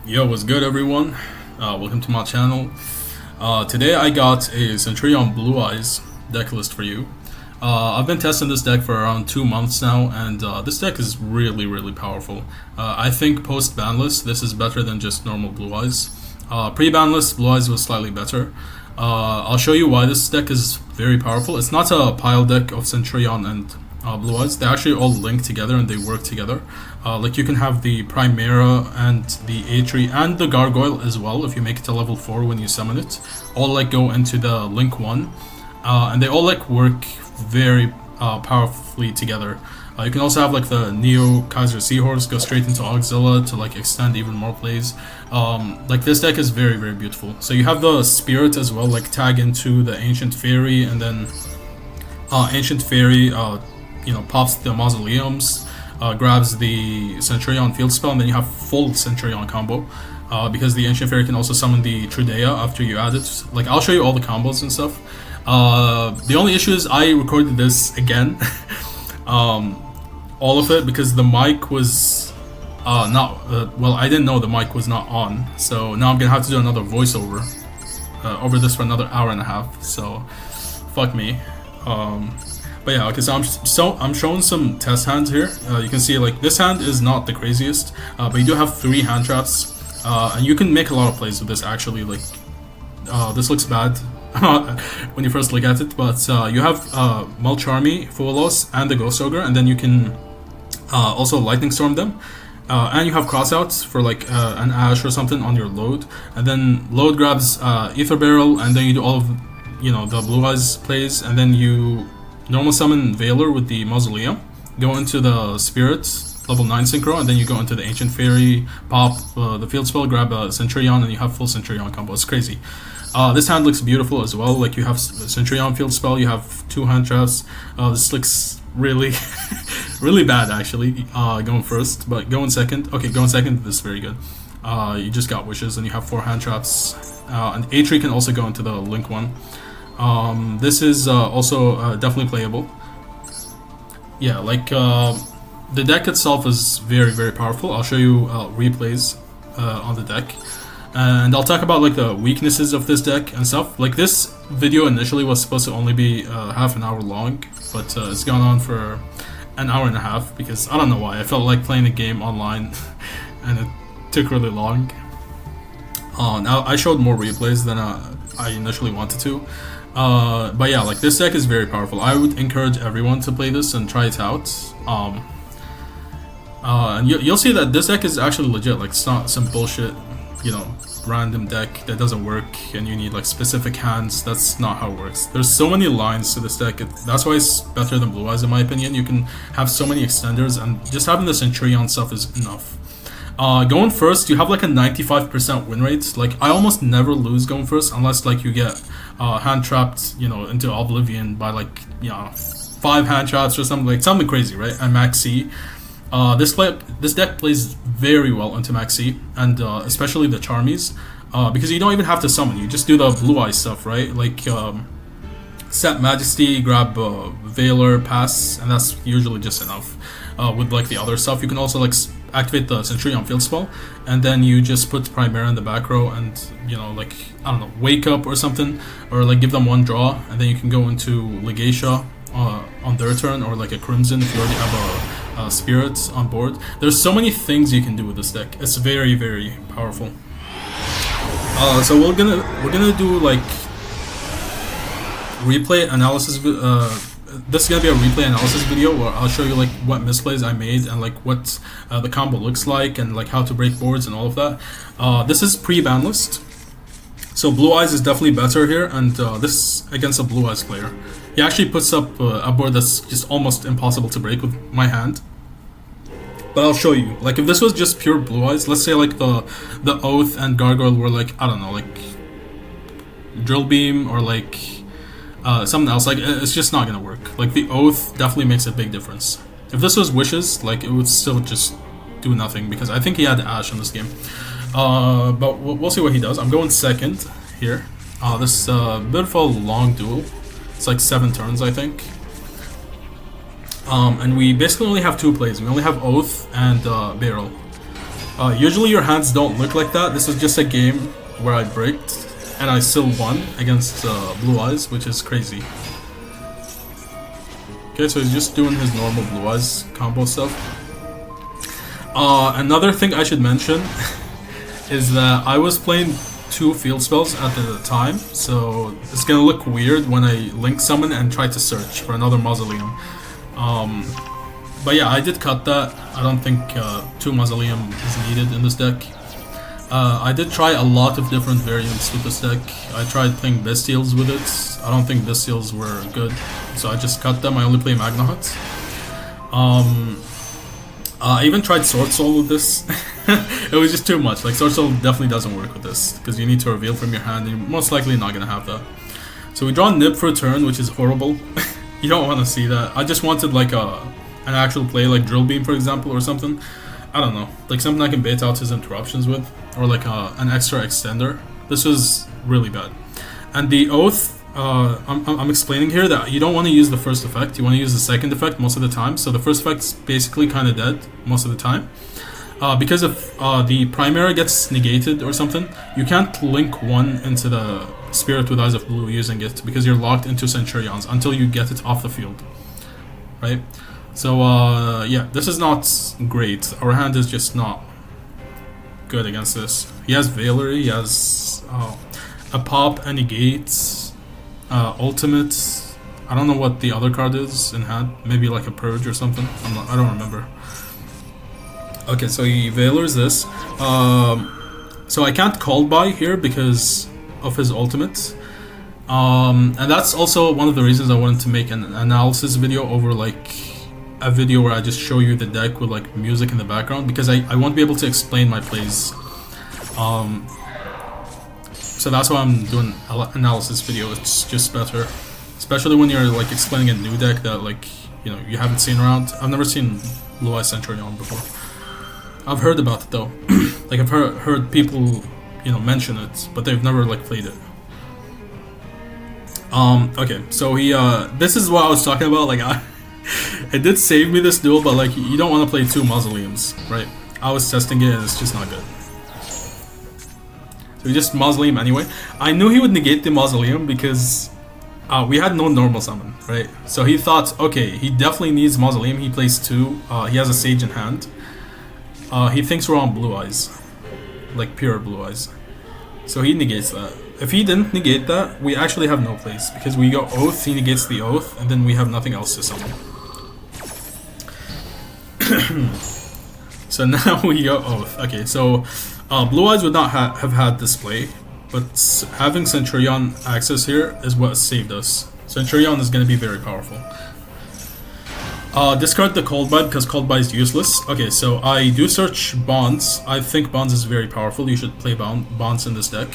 Yo, what's good everyone? Welcome to my channel. Today I got a Centurion Blue Eyes deck list for you. I've been testing this deck for around 2 months now, and this deck is really powerful. I think post-Banlist this is better than just normal Blue Eyes. Pre-Banlist Blue Eyes was slightly better. I'll show you why this deck is very powerful. It's not a pile deck of Centurion and Blue Eyes. They actually all link together and they work together. Like you can have the Primera and the A-Tree and the Gargoyle as well if you make it to level 4 when you summon it. All like go into the link 1. And they all like work very powerfully together. You can also have like the Neo Kaiser Seahorse go straight into Auxilla to like extend even more plays. Like this deck is very beautiful. So you have the Spirit as well, like tag into the Ancient Fairy, and then Ancient Fairy pops the Mausoleums, grabs the Centurion field spell, and then you have full Centurion combo. Because the Ancient Fairy can also summon the Trudea after you add it. Like I'll show you all the combos and stuff. The only issue is I recorded this again. All of it because the mic was well, I didn't know the mic was not on, so now I'm gonna have to do another voiceover over this for another hour and a half, so fuck me. But yeah, okay, so I'm showing some test hands here. You can see like this hand is not the craziest, but you do have 3 hand traps, and you can make a lot of plays with this actually. Like this looks bad when you first look at it, but you have Mulcharmy, Fulos, and the Ghost Ogre, and then you can also Lightning Storm them, and you have crossouts for like an Ash or something on your load, and then load grabs Ether Barrel, and then you do all of the Blue Eyes plays, and then you normal summon Veiler with the Mausoleum, go into the Spirit level 9 synchro, and then you go into the Ancient Fairy, pop the field spell, grab a Centurion, and you have full Centurion combo. It's crazy. This hand looks beautiful as well. Like you have Centurion field spell, you have 2 hand traps. This looks really really bad actually, going first, but going second. Okay, going second, this is very good. You just got wishes and you have 4 hand traps, and A-Tree can also go into the link 1. This is also definitely playable. Yeah, like the deck itself is very powerful. I'll show you replays on the deck, and I'll talk about like the weaknesses of this deck and stuff. Like this video initially was supposed to only be half an hour long, but it's gone on for an hour and a half because I don't know why. I felt like playing a game online and it took really long. Now I showed more replays than I initially wanted to. But yeah, like this deck is very powerful. I would encourage everyone to play this and try it out. And you'll see that this deck is actually legit. Like it's not some bullshit, random deck that doesn't work and you need like specific hands. That's not how it works. There's so many lines to this deck. That's why it's better than Blue Eyes in my opinion. You can have so many extenders, and just having the Centurion stuff is enough. Going first, you have like a 95% win rate. Like I almost never lose going first unless like you get hand trapped, into oblivion by like 5 hand traps or something crazy, right? And Max C. This deck plays very well into Max C, and especially the Charmies, because you don't even have to summon. You just do the Blue Eye stuff, right? Like set Majesty, grab Veiler, pass, and that's usually just enough. With like the other stuff, you can also like activate the Centurion field spell, and then you just put Primera in the back row, and like I don't know, wake up or something, or like give them 1 draw, and then you can go into Legacia on their turn, or like a Crimson if you already have a Spirit on board. There's so many things you can do with this deck. It's very powerful. So we're gonna do like replay analysis. This is gonna be a replay analysis video where I'll show you like what misplays I made and like what the combo looks like, and like how to break boards and all of that. This is pre-Banlist, so Blue Eyes is definitely better here, and this against a Blue Eyes player. He actually puts up a board that's just almost impossible to break with my hand. But I'll show you. Like if this was just pure Blue Eyes, let's say like the Oath and Gargoyle were like, I don't know, like Drill Beam or like something else, like it's just not gonna work. Like the Oath definitely makes a big difference. If this was Wishes, like it would still just do nothing because I think he had Ash in this game. But we'll see what he does. I'm going second here. This bit of a long duel. It's like 7 turns, I think. And we basically only have 2 plays. We only have Oath and Barrel. Usually your hands don't look like that. This is just a game where I bricked and I still won against blueeyes, which is crazy. Okay, so he's just doing his normal blueeyes combo stuff. Another thing I should mention is that I was playing 2 field spells at the time, so it's gonna look weird when I link summon and try to search for another mausoleum. But yeah, I did cut that. I don't think 2 mausoleum is needed in this deck. I did try a lot of different variants with this deck. I tried playing Bystials with it. I don't think Bystials were good, so I just cut them. I only play Magna Huts. I even tried Sword Soul with this. It was just too much. Like, Sword Soul definitely doesn't work with this, because you need to reveal from your hand, and you're most likely not going to have that. So we draw Nib for a turn, which is horrible. You don't want to see that. I just wanted like an actual play, like Drill Beam, for example, or something. I don't know. Like something I can bait out his interruptions with, or like an extra extender. This was really bad. And the Oath, I'm explaining here that you don't want to use the first effect, you want to use the second effect most of the time. So the first effect's basically kind of dead most of the time. Because if the Primary gets negated or something, you can't link one into the Spirit with Eyes of Blue using it, because you're locked into Centurions until you get it off the field. Right? So yeah, this is not great. Our hand is just not good against this. He has Veiler, he has a pop and negates, ultimate. I don't know what the other card is in hand. Maybe like a purge or something. I don't remember. Okay, so he Veilers this. So I can't call by here because of his ultimate. And that's also one of the reasons I wanted to make an analysis video over like a video where I just show you the deck with like music in the background, because I won't be able to explain my plays. So that's why I'm doing an analysis video. It's just better, especially when you're like explaining a new deck that like, you know, you haven't seen around. I've never seen Blue-Eyes Centurion before. I've heard about it though. Like I've heard people, you know, mention it, but they've never like played it. Okay, so he this is what I was talking about. Like it did save me this duel, but like you don't want to play 2 mausoleums, right? I was testing it and it's just not good. So we just mausoleum anyway. I knew he would negate the mausoleum because we had no normal summon, right? So he thought, okay, he definitely needs mausoleum. He plays 2. He has a sage in hand. He thinks we're on blueeyes, like pure blueeyes. So he negates that. If he didn't negate that, we actually have no place, because we go Oath, he negates the Oath, and then we have nothing else to summon. So now we go Oath. Okay, so Blue-Eyes would not have had this play, but having Centurion access here is what saved us. Centurion is going to be very powerful. Discard the Cold Bite because Cold Bite is useless. Okay, so I do search Bonds. I think Bonds is very powerful. You should play Bonds in this deck.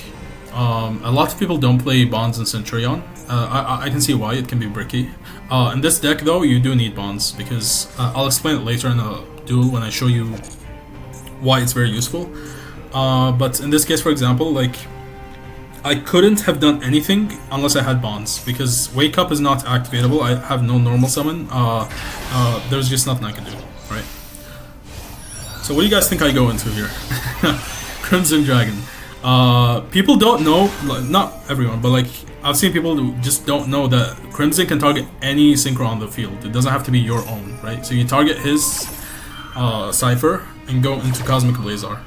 A lot of people don't play Bonds in Centurion. I can see why, it can be bricky. In this deck though, you do need Bonds, because I'll explain it later in a duel when I show you why it's very useful. But in this case, for example, like I couldn't have done anything unless I had Bonds, because Wake Up is not activatable. I have no normal summon. There's just nothing I can do, right? So what do you guys think I go into here? Crimson Dragon. People don't know, not everyone, but like I've seen people who just don't know that Crimson can target any synchro on the field. It doesn't have to be your own, right? So you target his Cypher and go into Cosmic Blazar.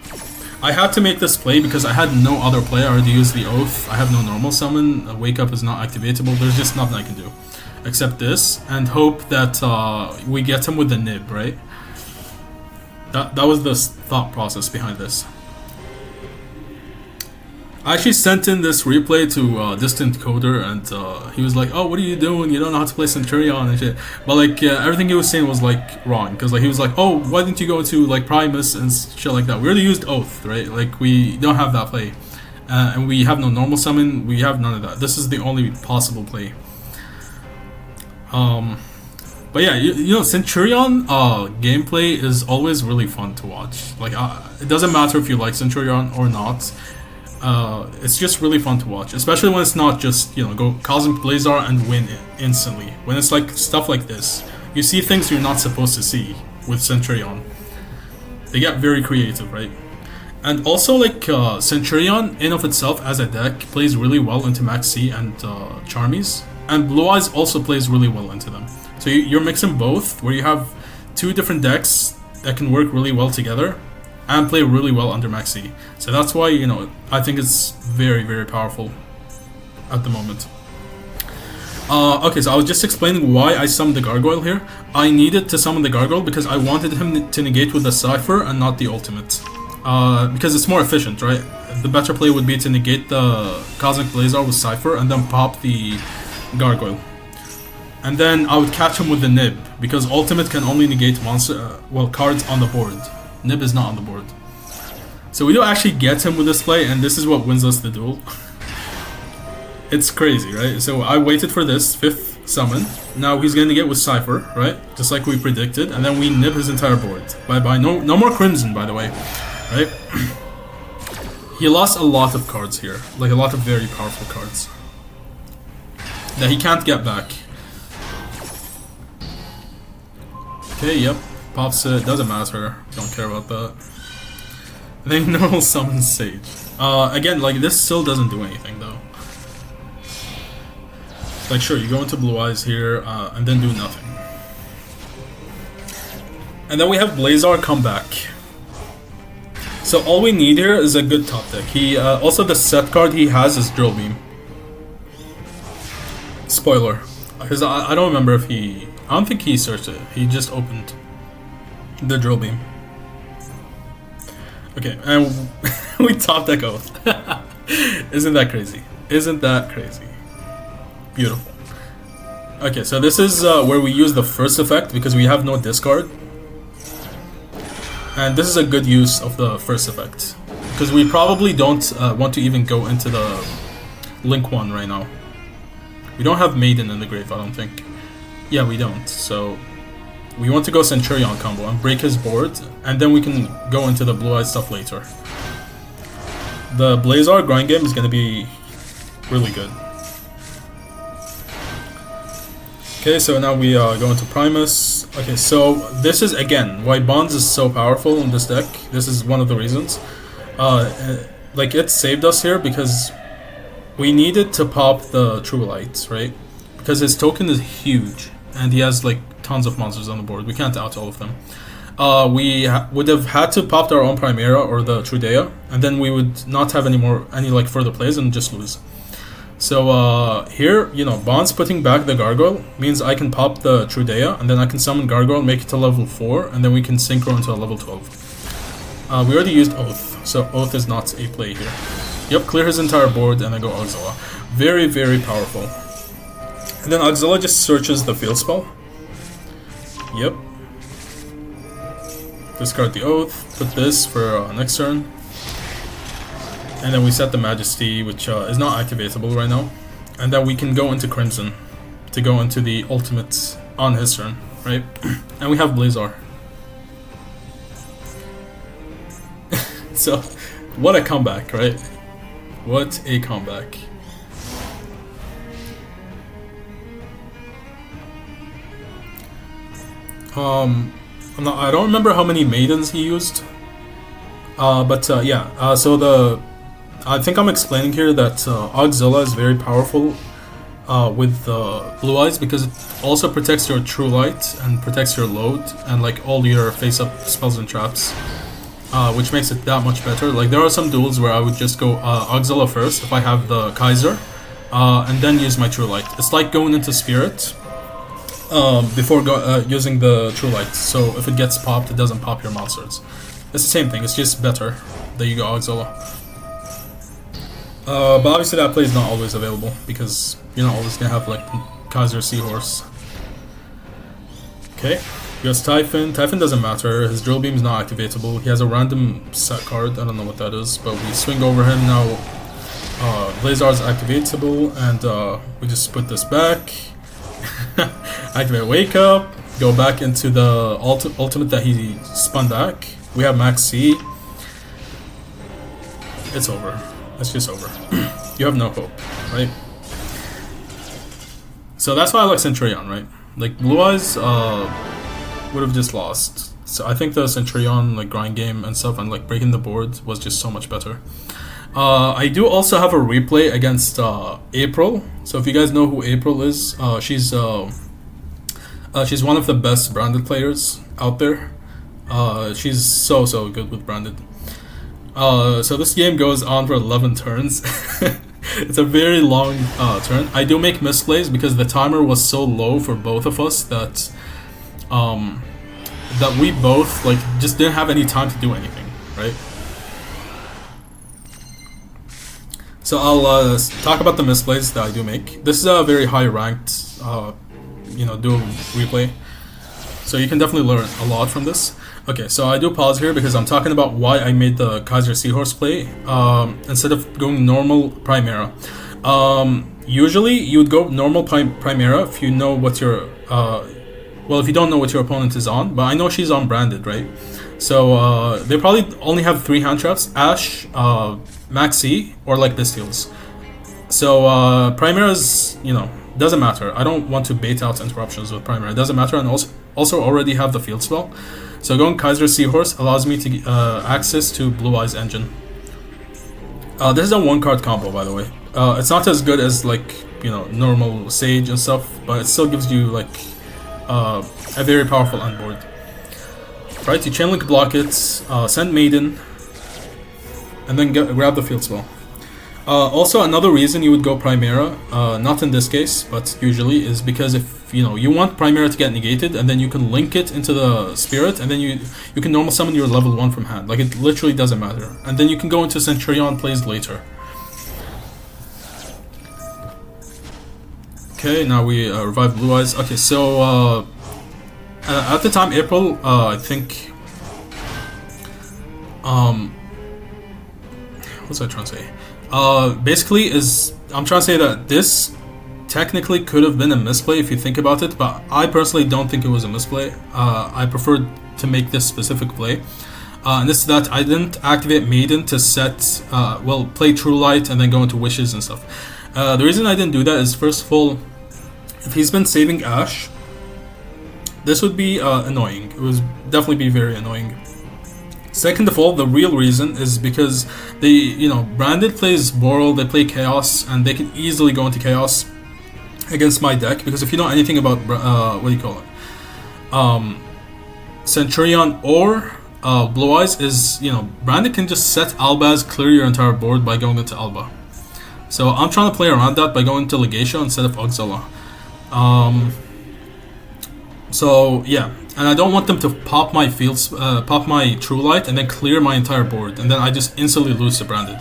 I had to make this play because I had no other play. I already used the Oath. I have no normal summon. Wake Up is not activatable. There's just nothing I can do except this, and hope that we get him with the Nib, right? That was the thought process behind this. I actually sent in this replay to Distant Coder, and he was like, "Oh, what are you doing? You don't know how to play Centurion and shit." But like everything he was saying was like wrong, because like he was like, "Oh, why didn't you go to like Primus and shit like that?" We already used Oath, right? Like we don't have that play, and we have no normal summon. We have none of that. This is the only possible play. But yeah, you know, Centurion gameplay is always really fun to watch. Like it doesn't matter if you like Centurion or not. It's just really fun to watch, especially when it's not just, you know, go Cosmic Blazar and win instantly. When it's like stuff like this, you see things you're not supposed to see with Centurion. They get very creative, right? And also, like, Centurion, in of itself, as a deck, plays really well into Max C and Charmies. And Blue Eyes also plays really well into them. So you're mixing both, where you have two different decks that can work really well together and play really well under Max C. So that's why, you know, I think it's very, very powerful at the moment. Okay, so I was just explaining why I summoned the Gargoyle here. I needed to summon the Gargoyle because I wanted him to negate with the Cypher and not the ultimate. Because it's more efficient, right? The better play would be to negate the Cosmic Blazar with Cypher and then pop the Gargoyle. And then I would catch him with the Nib, because ultimate can only negate cards on the board. Nib is not on the board. So we don't actually get him with this play, and this is what wins us the duel. It's crazy, right? So I waited for this 5th summon. Now he's gonna get with Cypher, right? Just like we predicted, and then we nib his entire board. Bye-bye. No more Crimson, by the way. Right? He lost a lot of cards here. Like, a lot of very powerful cards that he can't get back. Okay, yep. Pops it. Doesn't matter. Don't care about that. And then normal summon Sage. Again, like, this still doesn't do anything, though. Like, sure, you go into Blue Eyes here, and then do nothing. And then we have Blazar come back. So all we need here is a good top deck. He also, the set card he has is Drill Beam. Spoiler, because I don't remember if he... I don't think he searched it. He just opened the Drill Beam. Okay, and we top deck Oath. Isn't that crazy? Isn't that crazy? Beautiful. Okay, so this is where we use the first effect because we have no discard. And this is a good use of the first effect, because we probably don't want to even go into the Link one right now. We don't have Maiden in the grave, I don't think. Yeah, we don't. So we want to go Centurion combo and break his board, and then we can go into the Blue Eyes stuff later. The Blazar grind game is going to be really good. Okay, so now we go into Primus. Okay, so this is, again, why Bonds is so powerful in this deck. This is one of the reasons. Like, it saved us here because we needed to pop the True Light, right? Because his token is huge, and he has, like, tons of monsters on the board. We can't out all of them. We would have had to pop our own Primera or the Trudea, and then we would not have any like, further plays and just lose. So here, you know, Bonds putting back the Gargoyle means I can pop the Trudea, and then I can summon Gargoyle, make it to level 4, and then we can synchro into a level 12. We already used Oath, so Oath is not a play here. Yep, clear his entire board, and then go Auxilla. Very, very powerful. And then Auxilla just searches the field spell. Yep. Discard the Oath, put this for next turn. And then we set the Majesty, which is not activatable right now. And then we can go into Crimson to go into the ultimate on his turn, right? And we have Blazar. So, what a comeback, right? What a comeback. I don't remember how many Maidens he used. Yeah, so I think I'm explaining here that Auxilla is very powerful with Blue Eyes because it also protects your True Light and protects your load and like all your face-up spells and traps, which makes it that much better. Like, there are some duels where I would just go Auxilla first if I have the Kaiser, and then use my True Light. It's like going into Spirit before using the True Light, so if it gets popped, it doesn't pop your monsters. It's the same thing, it's just better that you go Auxilla. But obviously that play is not always available because you're not always gonna have like Kaiser Seahorse. Okay, he goes Typhon. Typhon doesn't matter, his Drill Beam is not activatable. He has a random set card, I don't know what that is, but we swing over him now. Blazar is activatable, and we just put this back. Activate Wake Up, go back into the ultimate that he spun back. We have Max C. It's over. It's just over. You have no hope, right? So that's why I like Centurion, right? Like, Blue Eyes would have just lost. So I think the Centurion like grind game and stuff and like breaking the board was just so much better. I do also have a replay against April. So if you guys know who April is, she's one of the best branded players out there. She's so good with branded. So this game goes on for 11 turns. It's a very long turn. I do make misplays because the timer was so low for both of us that that we both like just didn't have any time to do anything, right? So I'll talk about the misplays that I do make. This is a very high ranked, dual replay, so you can definitely learn a lot from this. Okay, so I do pause here because I'm talking about why I made the Kaiser Seahorse play instead of going normal Primera. Usually you would go normal Primera if you know what your if you don't know what your opponent is on, but I know she's on branded, right? So they probably only have 3 hand traps: Ash, Maxi, or like Bystials. So Primera's, doesn't matter. I don't want to bait out interruptions with Primera. It doesn't matter, and also already have the field spell. So going Kaiser Seahorse allows me to access to Blue-Eyes Engine. This is a 1-card combo, by the way. It's not as good as like normal Sage and stuff, but it still gives you like a very powerful end board. Right, you chain link block it, send Maiden, and then grab the field spell. Also, another reason you would go Primera, not in this case, but usually, is because if you want Primera to get negated, and then you can link it into the Spirit, and then you can normal summon your level 1 from hand. Like, it literally doesn't matter. And then you can go into Centurion plays later. Okay, now we revive Blue Eyes. Okay, so at the time, April, I think, what was I trying to say? Basically, I'm trying to say that this technically could have been a misplay if you think about it, but I personally don't think it was a misplay. I preferred to make this specific play. And this is that I didn't activate Maiden to set, play True Light and then go into Wishes and stuff. The reason I didn't do that is, first of all, if he's been saving Ash, this would be annoying. It would definitely be very annoying. Second of all, the real reason is because branded plays Boral, they play Chaos, and they can easily go into Chaos against my deck, because if you know anything about, Centurion or Blue Eyes is, branded can just set Albaz, clear your entire board by going into Alba. So I'm trying to play around that by going to Legatia instead of Auxilla. So yeah, and I don't want them to pop my pop my True Light and then clear my entire board, and then I just instantly lose to branded.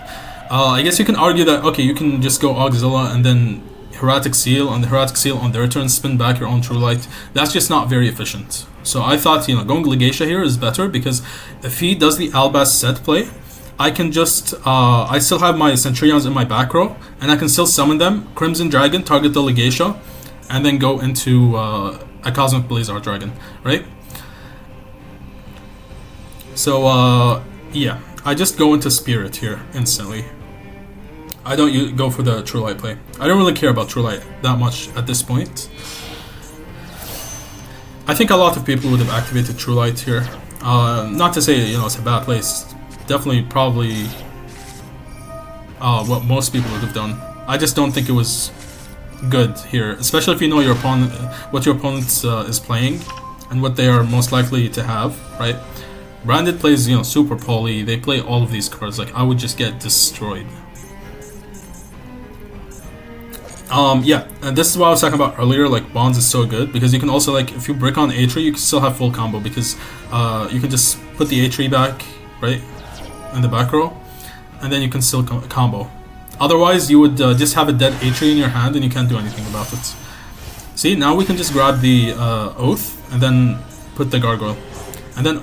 I guess you can argue that, okay, you can just go Auxilla and then Heretic Seal, and the Heretic Seal on their turn spin back your own True Light. That's just not very efficient. So I thought, going Legatia here is better, because if he does the Albaz set play, I can just, I still have my Centurions in my back row, and I can still summon them, Crimson Dragon, target the Legatia, and then go into a Cosmic Blazar Dragon, right? So, yeah, I just go into Spirit here instantly. I don't go for the True Light play. I don't really care about True Light that much at this point. I think a lot of people would have activated True Light here. Not to say, it's a bad place. Definitely, probably what most people would have done. I just don't think it was good here, especially if you know your opponent, what your opponent is playing, and what they are most likely to have, right? Branded plays, super poly. They play all of these cards. Like, I would just get destroyed. Yeah, and this is what I was talking about earlier. Like, Bonds is so good because you can also, like, if you brick on A-Tree, you can still have full combo, because you can just put the A-Tree back, right, in the back row, and then you can still combo. Otherwise, you would just have a dead A-Tree in your hand and you can't do anything about it. See, now we can just grab the Oath and then put the Gargoyle. And then,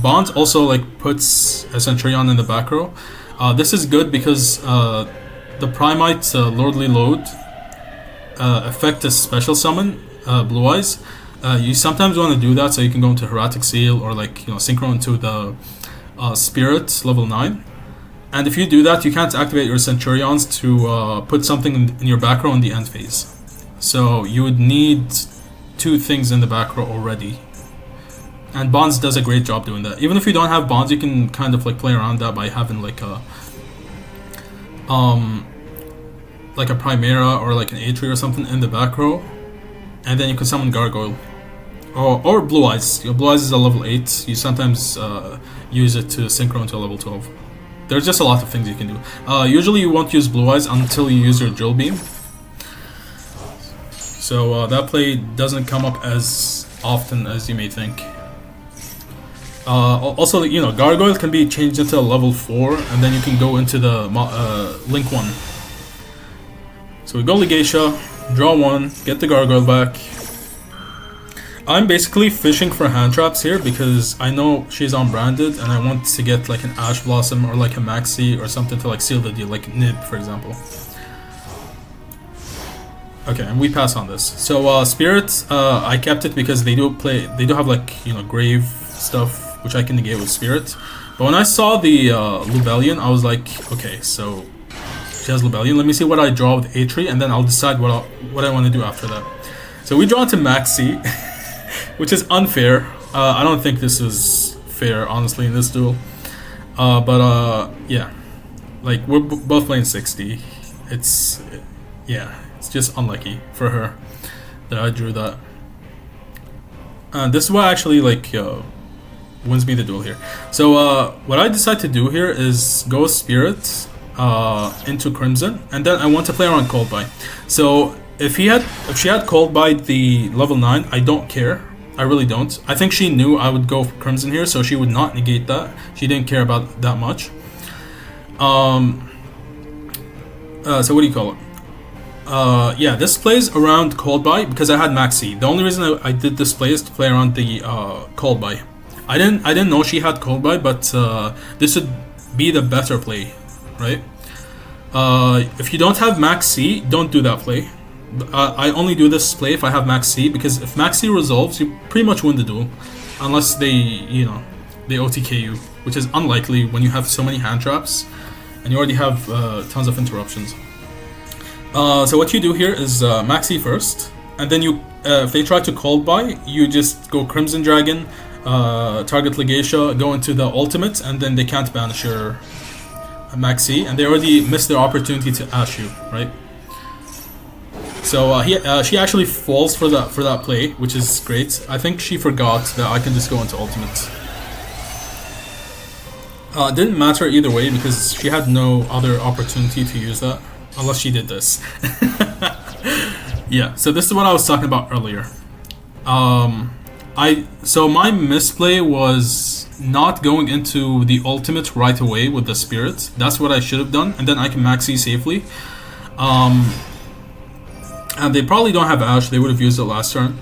Bonds also, like, puts a Centurion in the back row. This is good because the Primite Lordly Load effect is special summon, Blue Eyes. You sometimes want to do that so you can go into Heretic Seal or, like, synchro into the Spirit level 9. And if you do that, you can't activate your Centurions to put something in your back row in the end phase. So you would need 2 things in the back row already. And Bonds does a great job doing that. Even if you don't have Bonds, you can kind of like play around that by having like a Primera or like an Atri or something in the back row, and then you can summon Gargoyle or Blue Eyes. Blue Eyes is a level 8. You sometimes use it to synchro into a level 12. There's just a lot of things you can do. Usually you won't use Blue Eyes until you use your Drill Beam. So that play doesn't come up as often as you may think. Also, you know, Gargoyle can be changed into a level 4, and then you can go into the Link 1. So we go Legacia, draw 1, get the Gargoyle back. I'm basically fishing for hand traps here because I know she's unbranded and I want to get like an Ash Blossom or like a Maxi or something to like seal the deal, like Nib for example. Okay, and we pass on this. So Spirit, I kept it because they do have like, you know, Grave stuff which I can negate with Spirit. But when I saw the Lubellion, I was like, okay, so she has Lubellion. Let me see what I draw with Atri, and then I'll decide what I want to do after that. So we draw into Maxi, which is unfair. I don't think this is fair, honestly, in this duel. But yeah, like we're both playing 60. It's just unlucky for her that I drew that. This is what actually like wins me the duel here. So what I decide to do here is go Spirit into Crimson, and then I want to play around Cold Buy. So if she had Cold Buy the level 9, I don't care. I really don't. I think she knew I would go for Crimson here, so she would not negate that. She didn't care about that much. So what do you call it? Yeah, this plays around Cold Buy because I had Maxi. The only reason I did this play is to play around the Cold Buy. I didn't know she had Cold Buy, but this would be the better play, right? If you don't have Max C, don't do that play. I only do this play if I have Max C, because if Max C resolves, you pretty much win the duel, unless they, you know, they OTK you, which is unlikely when you have so many hand traps and you already have tons of interruptions. So what you do here is Max C first, and then you, if they try to Cold Buy, you just go Crimson Dragon, target Legacia, go into the ultimate, and then they can't banish your Maxi, and they already missed their opportunity to Ash you, right? So she actually falls for that play, which is great. I think she forgot that I can just go into ultimate. It didn't matter either way because she had no other opportunity to use that, unless she did this. Yeah, so this is what I was talking about earlier. So my misplay was not going into the ultimate right away with the Spirit. That's what I should have done, and then I can Maxi safely. And they probably don't have Ash, they would have used it last turn.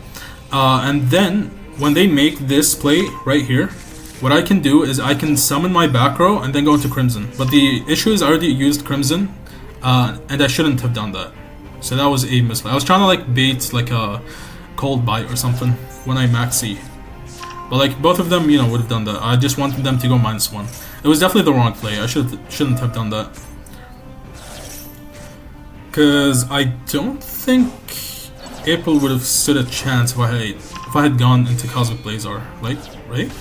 And then, when they make this play right here, what I can do is I can summon my back row and then go into Crimson. But the issue is I already used Crimson, and I shouldn't have done that. So that was a misplay. I was trying to like bait like a Cold Bite or something when I Maxi. But like both of them, you know, would have done that. I just wanted them to go -1. It was definitely the wrong play. I shouldn't have done that. Because I don't think April would have stood a chance if I had gone into Cosmic Blazar, like, right?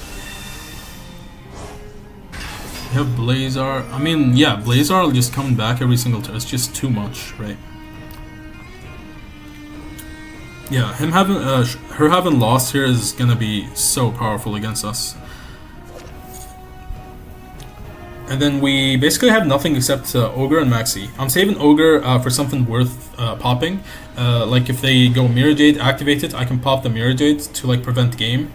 You have Blazar. I mean, yeah, Blazar just coming back every single turn. It's just too much, right? Yeah, her having lost here is gonna be so powerful against us. And then we basically have nothing except Ogre and Maxi. I'm saving Ogre for something worth popping. Like if they go Mirror Jade activated, I can pop the Mirror Jade to like prevent game.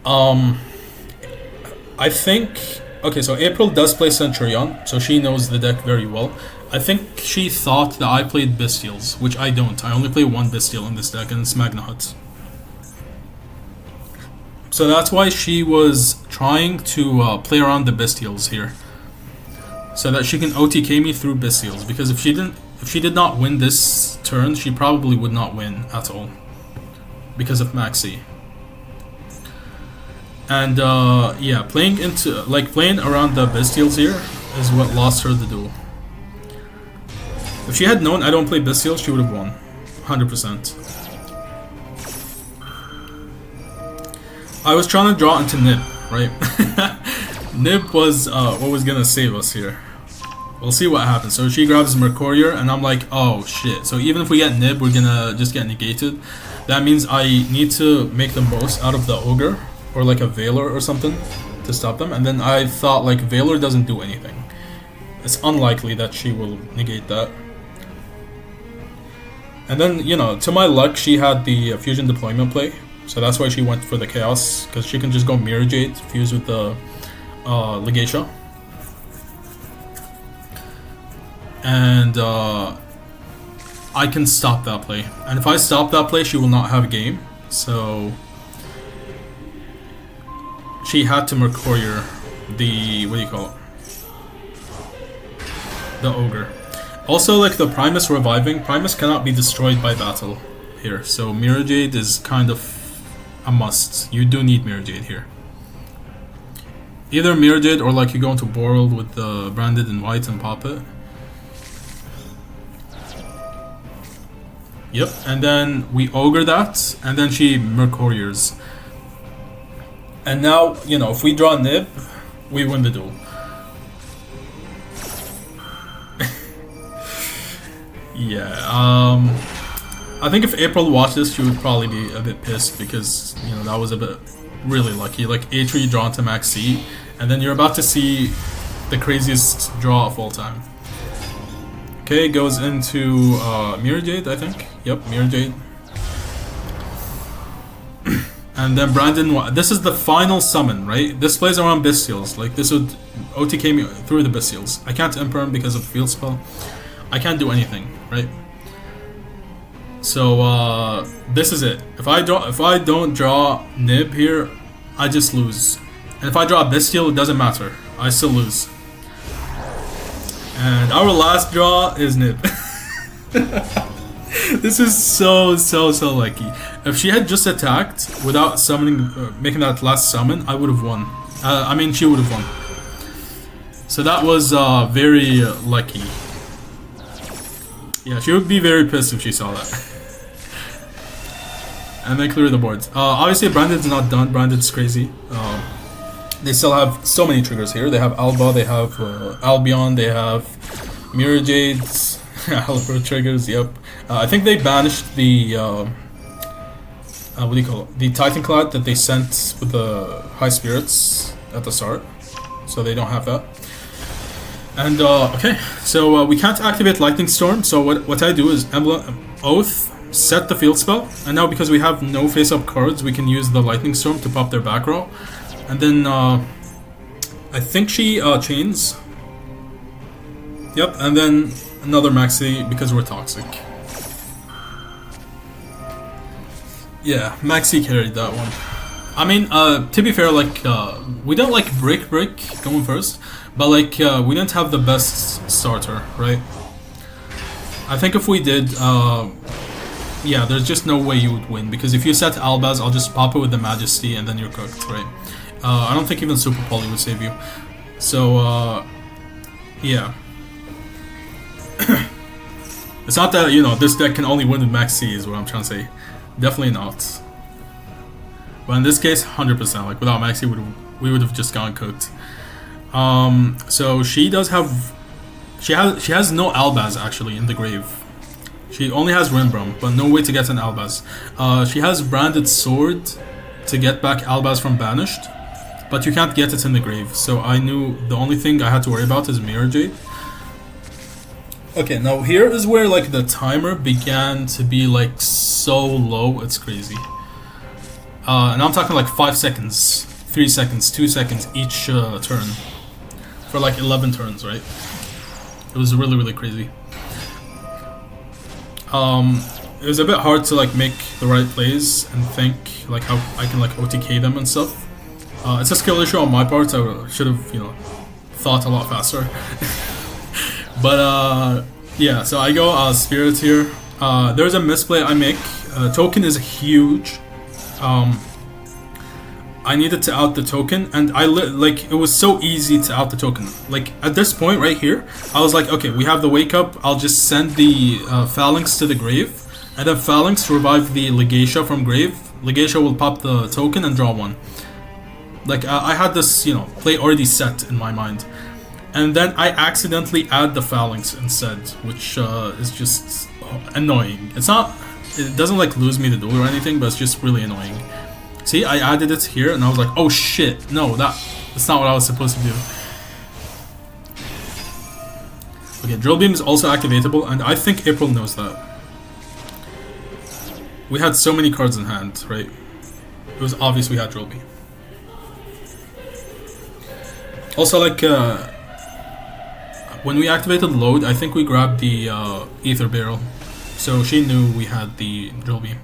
I think, okay, so April does play Centurion, so she knows the deck very well. I think she thought that I played Bystials, which I don't. I only play one Bystial in this deck, and it's Magna Hut. So that's why she was trying to play around the Bystials here, so that she can OTK me through Bystials. Because if she did not win this turn, she probably would not win at all because of Maxi. And yeah, playing around the Bystials here is what lost her the duel. If she had known I don't play Bystials, she would have won, 100%. I was trying to draw into Nib, right? Nib was what was gonna save us here. We'll see what happens. So she grabs Mercourier, and I'm like, oh shit. So even if we get Nib, we're gonna just get negated. That means I need to make the most out of the Ogre, or like a Veiler or something, to stop them. And then I thought, like, Veiler doesn't do anything. It's unlikely that she will negate that. And then, you know, to my luck, she had the fusion deployment play. So that's why she went for the Chaos, because she can just go Mirror Jade, fuse with the Legatia. And I can stop that play. And if I stop that play, she will not have a game. So she had to Mercourier the, what do you call it? The Ogre. Also, like, the Primus reviving, Primus cannot be destroyed by battle here. So Mirror Jade is kind of a must. You do need Mirror Jade here. Either Mirror Jade or like you go into Borrel with the branded in white and pop it. Yep, and then we Ogre that, and then she Mercouriers. And now, you know, if we draw Nib, we win the duel. Yeah, I think if April watched this, she would probably be a bit pissed because, you know, that was a bit really lucky. Like, A3 drawn to Max C, and then you're about to see the craziest draw of all time. Okay, goes into Mirror Jade, I think. Yep, Mirror Jade. And then Brandon, this is the final summon, right? This plays around Bystials. Like, this would OTK me through the Bystials. I can't Imperm because of Field Spell. I can't do anything, right? So this is it. If I don't draw Nib here, I just lose. And if I draw Bystial, it doesn't matter. I still lose. And our last draw is Nib. This is so lucky. If she had just attacked without summoning, making that last summon, I would have won. I mean, she would have won. So that was very lucky. Yeah, she would be very pissed if she saw that. And then clear the boards. Obviously, Branded's not done. Branded's crazy. They still have so many triggers here. They have Alba, they have Albion, they have Mirror Jades, Alpha triggers, yep. I think they banished the, what do you call it? The Titanclad that they sent with the High Spirits at the start. So they don't have that. And, okay, so we can't activate Lightning Storm, so what I do is Emblem Oath, set the field spell, and now because we have no face-up cards, we can use the Lightning Storm to pop their back row. And then, I think she chains. Yep, and then another Maxi because we're toxic. Yeah, Maxi carried that one. I mean, to be fair, like, we don't like break going first. But like, we didn't have the best starter, right? I think if we did, yeah, there's just no way you would win. Because if you set Albaz, I'll just pop it with the Majesty and then you're cooked, right? I don't think even Super Poly would save you. So, yeah. It's not that, you know, this deck can only win with Max C is what I'm trying to say. Definitely not. But in this case, 100%. Like, without Max C, we would have just gotten cooked. So she does have, she has no Albaz actually in the grave. She only has Rinbrum, but no way to get an Albaz. She has Branded Sword to get back Albaz from Banished, but you can't get it in the grave. So I knew the only thing I had to worry about is Mirror Jade. Okay, now here is where like the timer began to be like so low, it's crazy. And I'm talking like 5 seconds, 3 seconds, 2 seconds each turn. For like 11 turns, right? It was really crazy. It was a bit hard to like make the right plays and think like how I can like OTK them and stuff. It's a skill issue on my part. I should have, you know, thought a lot faster. But yeah, so I go Spirit here. There's a misplay I make. Token is huge. I needed to out the token, and like it was so easy to out the token. Like at this point right here, I was like, okay, we have the wake up. I'll just send the Phalanx to the grave, and then Phalanx revive the Legatia from grave, Legatia will pop the token and draw one. Like, I had this, you know, play already set in my mind. And then I accidentally add the Phalanx instead, which is just annoying. It's not, it doesn't like lose me the duel or anything, but it's just really annoying. See, I added it here and I was like, oh shit, no, that's not what I was supposed to do. Okay, Drill Beam is also activatable, and I think April knows that. We had so many cards in hand, right? It was obvious we had Drill Beam. Also, like, when we activated Load, I think we grabbed the Ether Barrel. So she knew we had the Drill Beam.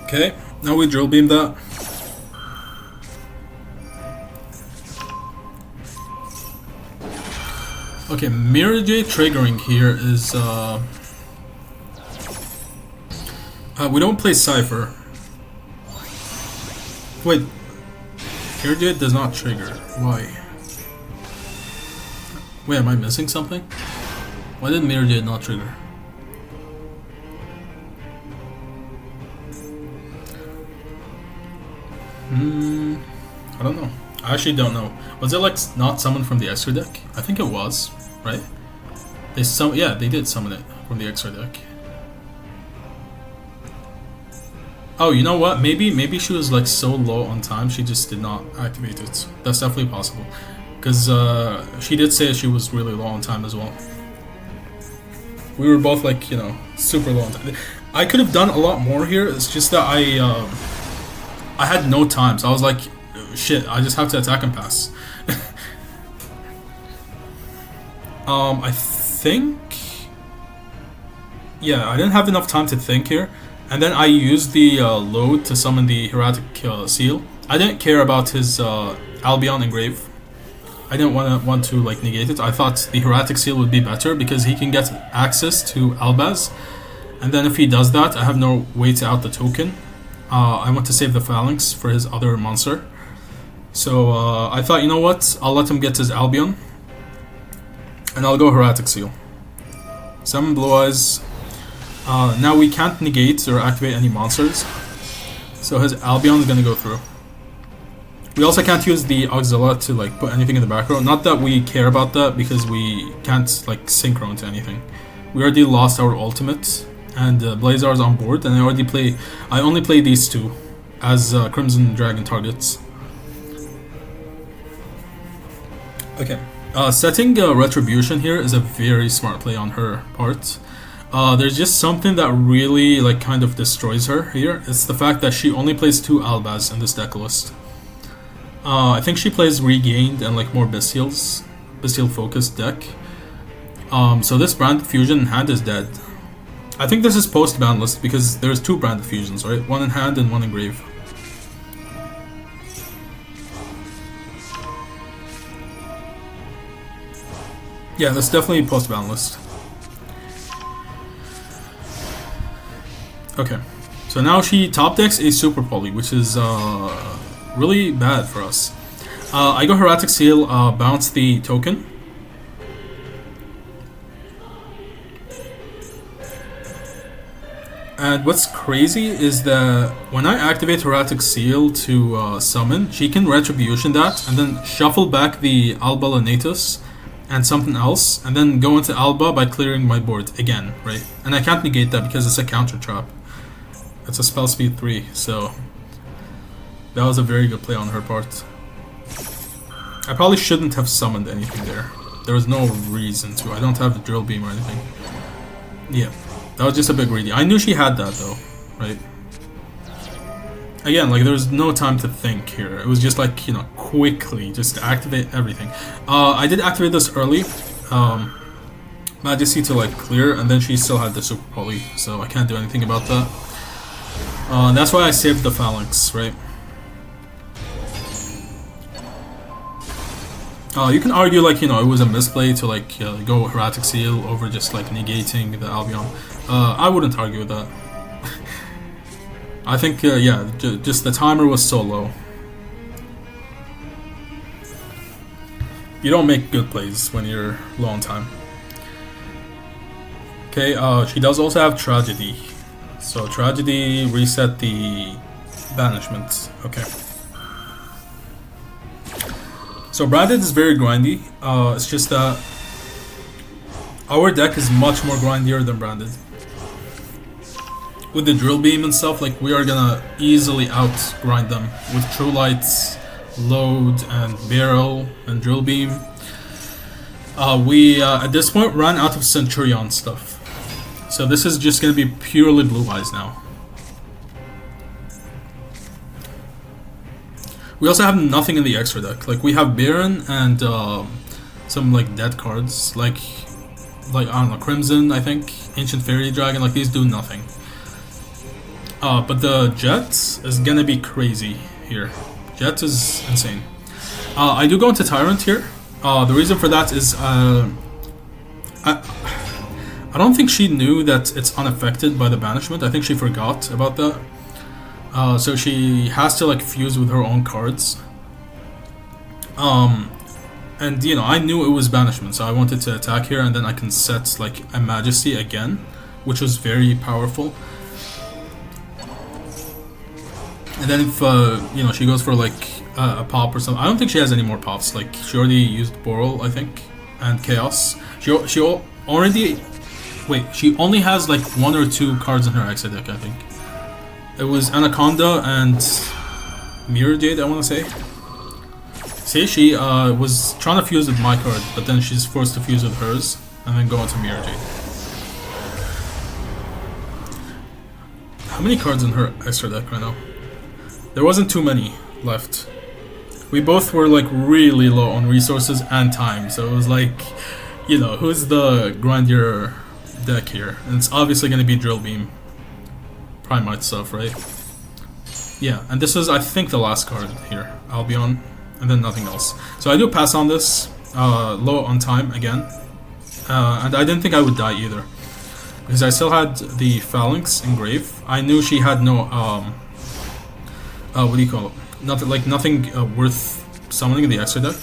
Okay, now we Drill Beam that. Okay, Mirror J triggering here is, we don't play Cypher. Wait, Mirror J does not trigger. Why? Wait, am I missing something? Why did Mirror J not trigger? I don't know. I actually don't know. Was it like not summoned from the extra deck? I think it was, right? Yeah, they did summon it from the extra deck. Oh, you know what? Maybe she was like so low on time she just did not activate it. That's definitely possible. Because she did say she was really low on time as well. We were both like, you know, super low on time. I could have done a lot more here. It's just that I had no time, so I was like, shit, I just have to attack and pass. I think... Yeah, I didn't have enough time to think here. And then I used the load to summon the Hieratic Seal. I didn't care about his Albion Engrave. I didn't want to like negate it. I thought the Hieratic Seal would be better because he can get access to Albaz. And then if he does that, I have no way to out the token. I want to save the Phalanx for his other monster. So I thought, you know what, I'll let him get his Albion. And I'll go Hieratic Seal. Summon Blue-eyes. Now we can't negate or activate any monsters. So his Albion is gonna go through. We also can't use the Auxilla to like put anything in the back row. Not that we care about that because we can't like synchro into anything. We already lost our ultimate. And Blazar is on board, and I only play these two as Crimson Dragon targets. Okay, setting Retribution here is a very smart play on her part. There's just something that really like kind of destroys her here. It's the fact that she only plays 2 Albaz in this deck list. I think she plays Regained and like more Bystial focused deck. So this Branded Fusion in hand is dead. I think this is post-Banlist because there's 2 Branded Fusions, right? One in hand and one in grave. Yeah, that's definitely post-Banlist. Okay, so now she top decks a Super Poly, which is really bad for us. I go Hieratic Seal, bounce the token. And what's crazy is that when I activate Hieratic Seal to summon, she can Retribution that and then shuffle back the Alba Lenatus and something else, and then go into Alba by clearing my board again, right? And I can't negate that because it's a counter trap. It's a spell speed 3, so that was a very good play on her part. I probably shouldn't have summoned anything there. There was no reason to. I don't have the Drill Beam or anything. Yeah. That was just a bit greedy. I knew she had that though, right? Again, like there was no time to think here. It was just like, you know, quickly just activate everything. I did activate this early. Majesty to like clear, and then she still had the Super Poly, so I can't do anything about that. That's why I saved the Phalanx, right? You can argue like, you know, it was a misplay to like go Hieratic Seal over just like negating the Albion. I wouldn't argue with that. I think, yeah, just the timer was so low. You don't make good plays when you're low on time. Okay, she does also have Tragedy. So tragedy, reset the banishment. Okay. So branded is very grindy. It's just that our deck is much more grindier than branded. With the drill beam and stuff, like we are gonna easily out grind them with true lights, load, and barrel and drill beam. We at this point ran out of Centurion stuff. So this is just gonna be purely blue eyes now. We also have nothing in the extra deck. Like we have Baron and some like dead cards, like I don't know, Crimson, I think, Ancient Fairy Dragon. Like these do nothing. But the Jet is gonna be crazy here. Jet is insane. I do go into Tyrant here. The reason for that is I don't think she knew that it's unaffected by the banishment. I think she forgot about that. So she has to like fuse with her own cards. And you know, I knew it was banishment, so I wanted to attack here, and then I can set like a Majesty again, which was very powerful. And then if you know, she goes for like a pop or something. I don't think she has any more pops. Like she already used Boral, I think, and Chaos. She already. Wait, she only has like 1 or 2 cards in her exit deck, I think. It was Anaconda and Mirror Jade, I want to say. See, she was trying to fuse with my card, but then she's forced to fuse with hers, and then go into Mirror Jade. How many cards in her extra deck right now? There wasn't too many left. We both were like really low on resources and time, so it was like, you know, who's the grindier deck here? And it's obviously going to be Drill Beam. Primite stuff, right? Yeah, and this is, I think, the last card here. Albion, and then nothing else. So I do pass on this, low on time again. And I didn't think I would die either, because I still had the Phalanx in grave. I knew she had no, what do you call it? Nothing worth summoning in the extra deck.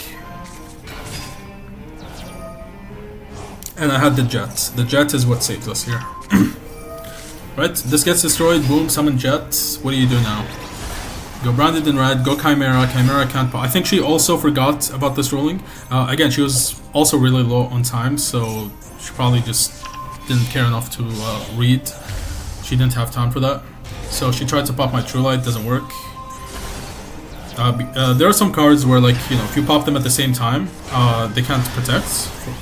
And I had the Jet. The Jet is what saves us here. Right, this gets destroyed, boom, summon Jet. What do you do now? Go Branded in red, go Chimera. Chimera can't pop. I think she also forgot about this ruling. Again, she was also really low on time, so she probably just didn't care enough to read. She didn't have time for that. So she tried to pop my True Light, doesn't work. There are some cards where, like, you know, if you pop them at the same time, they can't protect.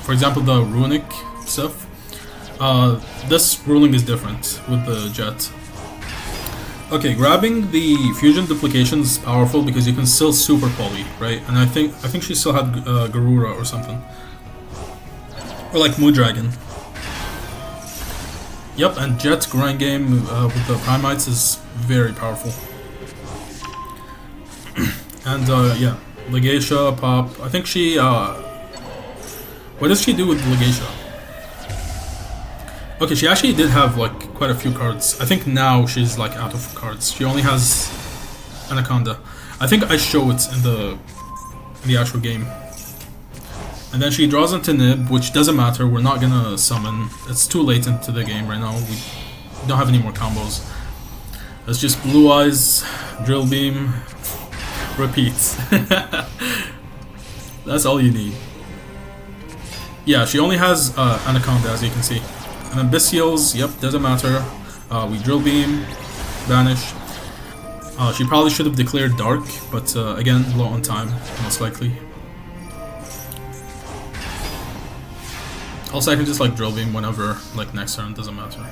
For example, the Runic stuff. This ruling is different with the Jet. Okay, grabbing the fusion duplication is powerful because you can still super poly, right? And I think she still had Garura or something, or like Moon Dragon. Yep, and Jet grind game with the Primites is very powerful. And yeah, Legacia pop. I think she. What does she do with Legacia? Okay, she actually did have like quite a few cards. I think now she's like out of cards. She only has Anaconda. I think I show it in the actual game. And then she draws into Nib, which doesn't matter. We're not gonna summon. It's too late into the game right now. We don't have any more combos. It's just Blue Eyes, Drill Beam, repeat. That's all you need. Yeah, she only has Anaconda, as you can see. And then Bystials, yep, doesn't matter. We Drill Beam, Banish. She probably should have declared Dark, but again, low on time, most likely. Also, I can just like Drill Beam whenever, like next turn, doesn't matter.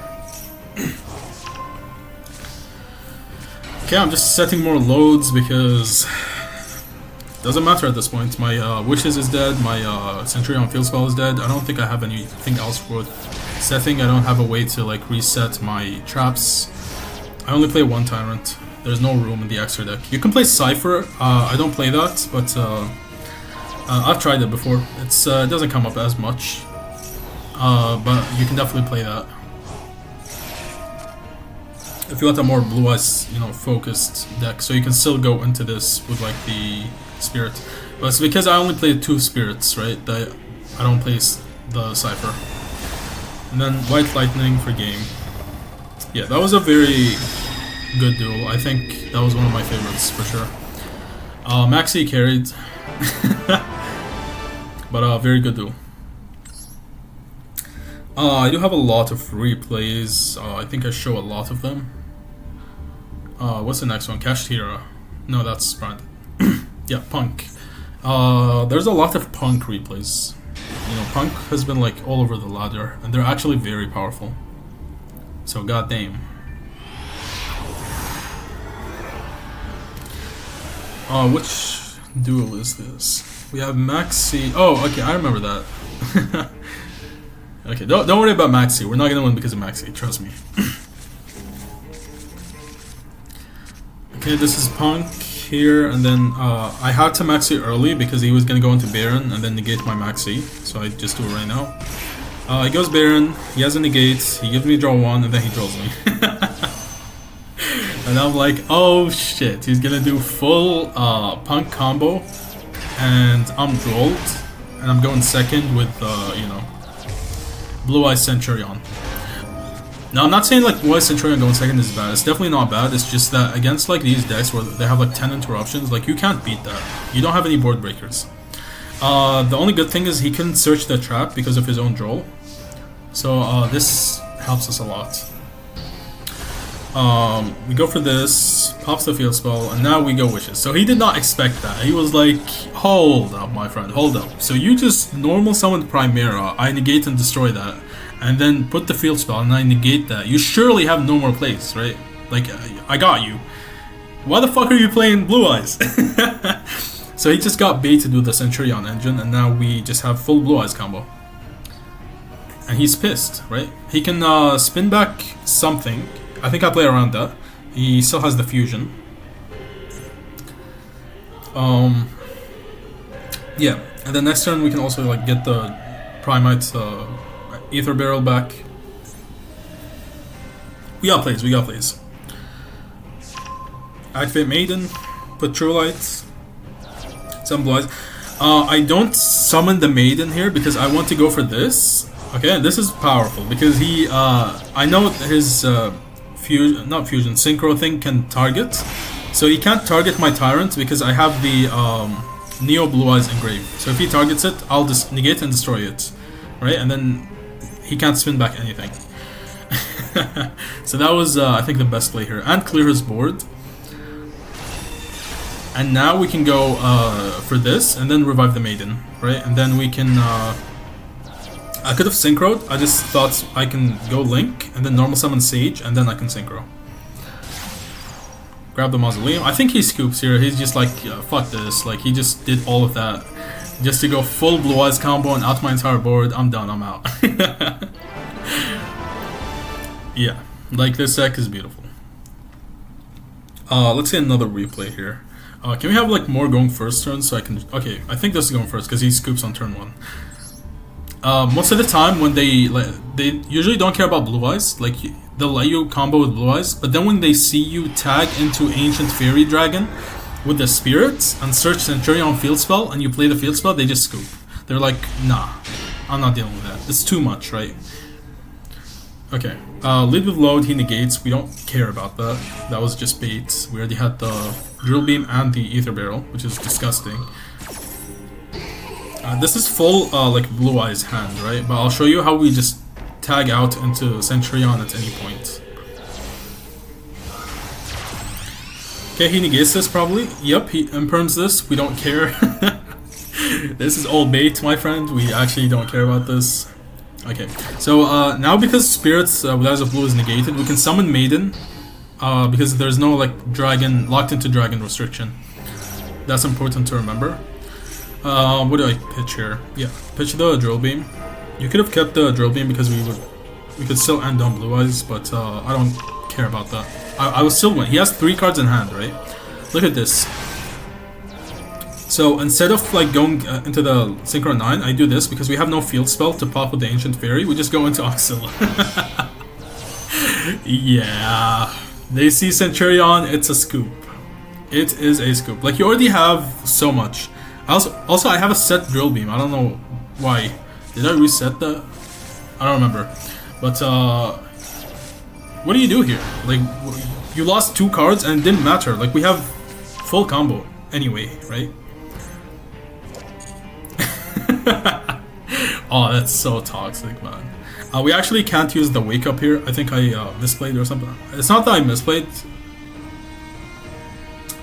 Okay, I'm just setting more loads because doesn't matter at this point. My Wishes is dead, my Centurion Field Spell is dead. I don't think I have anything else worth setting. I don't have a way to like reset my traps. I only play one Tyrant. There's no room in the extra deck. You can play Cypher. I don't play that, but I've tried it before. It doesn't come up as much, but you can definitely play that if you want a more Blue Eyes, you know, focused deck. So you can still go into this with like the Spirit, but it's because I only play 2 Spirits, right? That I don't play the Cypher. And then White Lightning for game. Yeah, that was a very good duel. I think that was one of my favorites for sure. Maxi carried, but very good duel. I do have a lot of replays. I think I show a lot of them. What's the next one? Kashtira. No, that's Brand. Yeah, P.U.N.K. There's a lot of P.U.N.K replays. You know, P.U.N.K has been like all over the ladder, and they're actually very powerful. So goddamn. Which duel is this? We have Maxi. Oh, okay, I remember that. Okay, don't worry about Maxi. We're not gonna win because of Maxi. Trust me. Okay, this is P.U.N.K here, and then I had to Maxi early because he was gonna go into Baron and then negate my Maxi. So I just do it right now. He goes Baron. He has a negate. He gives me draw 1, and then he draws me. And I'm like, oh shit, he's gonna do full P.U.N.K combo, and I'm drolled, and I'm going second with, you know, Blue-Eyes Centurion. Now, I'm not saying like Blue-Eyes Centurion going second is bad, it's definitely not bad, it's just that against like these decks where they have like 10 interruptions, like you can't beat that. You don't have any board breakers. The only good thing is he can search the trap because of his own droll, so this helps us a lot. We go for this, pops the field spell, and now we go wishes. So he did not expect that. He was like, hold up, my friend, hold up. So you just normal summon Primera, I negate and destroy that, and then put the field spell and I negate that. You surely have no more plays, right? Like, I got you. Why the fuck are you playing Blue-Eyes? So he just got bait to do the Centurion engine, and now we just have full Blue-Eyes combo. And he's pissed, right? He can spin back something. I think I play around that. He still has the fusion. Yeah, and then next turn we can also like get the Primite Ether Barrel back. We got plays, we got plays. Activate Maiden, put True Light, some Blue-Eyes. I don't summon the Maiden here because I want to go for this. Okay, this is powerful because he, I know his fusion, synchro thing can target. So he can't target my Tyrant because I have the Neo Blue-Eyes engraved. So if he targets it, I'll just negate and destroy it. Right, and then he can't spin back anything. So that was, I think, the best play here. And clear his board. And now we can go for this, and then revive the Maiden, right? And then we can... I could have synchroed, I just thought I can go Link, and then normal summon Sage, and then I can synchro. Grab the Mausoleum. I think he scoops here, he's just like, fuck this, like he just did all of that. Just to go full Blue-Eyes combo and out my entire board, I'm done, I'm out. Yeah, like this deck is beautiful. Let's see another replay here. Can we have like more going first turn so I can... Okay, I think this is going first because he scoops on turn 1. Most of the time when they usually don't care about Blue-Eyes, like they'll let you combo with Blue-Eyes, but then when they see you tag into Ancient Fairy Dragon with the Spirits and search Centurion field spell and you play the field spell, they just scoop. They're like, nah, I'm not dealing with that. It's too much, right? Okay, lead with load, he negates, we don't care about that. That was just bait. We already had the Drill Beam and the Ether Barrel, which is disgusting. This is full like Blue-Eyes hand, right? But I'll show you how we just tag out into Centurion at any point. Okay, he negates this probably. Yep, he imperms this. We don't care. This is all bait, my friend. We actually don't care about this. Okay, so now because Spirits with Eyes of Blue is negated, we can summon Maiden because there's no like dragon locked into dragon restriction. That's important to remember. What do I pitch here? Yeah, pitch the Drill Beam. You could have kept the Drill Beam because we could still end on Blue-Eyes, but I don't care about that. I will still win. He has 3 cards in hand, right? Look at this. So instead of like going into the Synchro 9, I do this because we have no field spell to pop with the Ancient Fairy. We just go into Oxilla. Yeah, they see Centurion. It's a scoop. It is a scoop. Like you already have so much. Also, I have a set Drill Beam. I don't know why. Did I reset that? I don't remember. But what do you do here? Like, you lost 2 cards and it didn't matter. Like, we have full combo anyway, right? Oh, that's so toxic, man. We actually can't use the wake up here. I think I misplayed or something. It's not that I misplayed.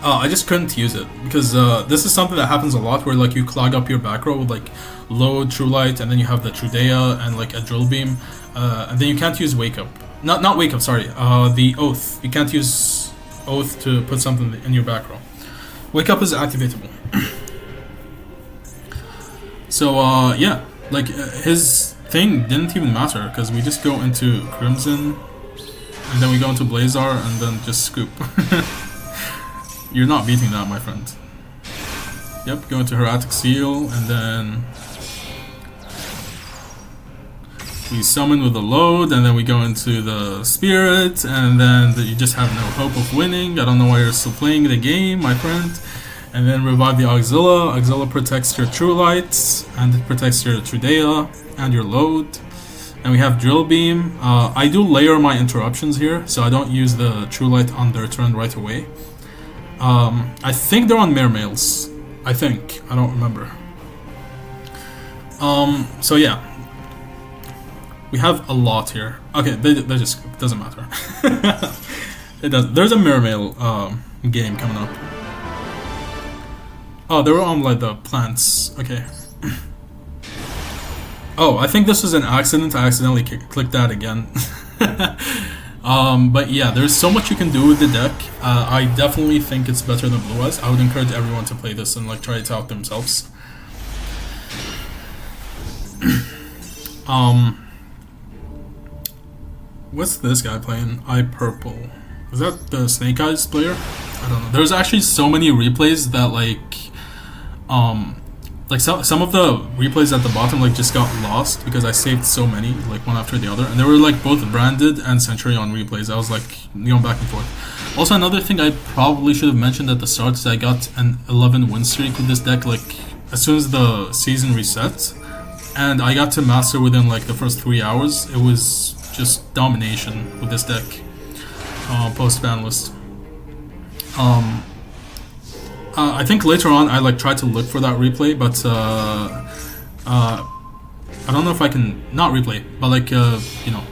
I just couldn't use it because this is something that happens a lot where like you clog up your back row with like load, true light, and then you have the Trudea and like a drill beam, and then you can't use wake up. Not wake up, sorry. The oath. You can't use oath to put something in your back row. Wake up is activatable. So yeah, like his thing didn't even matter because we just go into Crimson, and then we go into Blazar, and then just scoop. You're not beating that, my friend. Yep, go into Hieratic Seal, and then we summon with the load, and then we go into the Spirit, and then you just have no hope of winning. I don't know why you're still playing the game, my friend. And then revive the Auxilla. Auxilla protects your True Lights, and it protects your Trudea and your load. And we have Drill Beam. I do layer my interruptions here, so I don't use the True Light on their turn right away. I think they're on Mermails. I think. I don't remember. So yeah. We have a lot here. Okay, they just... It doesn't matter. It does. There's a Mermail game coming up. Oh, they were on like the plants. Okay. Oh, I think this was an accident. I accidentally clicked that again. But yeah, there's so much you can do with the deck. I definitely think it's better than blueeyes. I would encourage everyone to play this and like try it out themselves. What's this guy playing? Eye Purple. Is that the Snake Eyes player? I don't know. There's actually so many replays that like some of the replays at the bottom like just got lost because I saved so many, like one after the other, and they were like both branded and Centurion replays. I was like going back and forth. Also, another thing I probably should have mentioned at the start is I got an 11 win streak with this deck like as soon as the season reset, and I got to master within like the first 3 hours. It was just domination with this deck post-Banlist. I think later on I like tried to look for that replay, but I don't know if I can not replay, but like you know,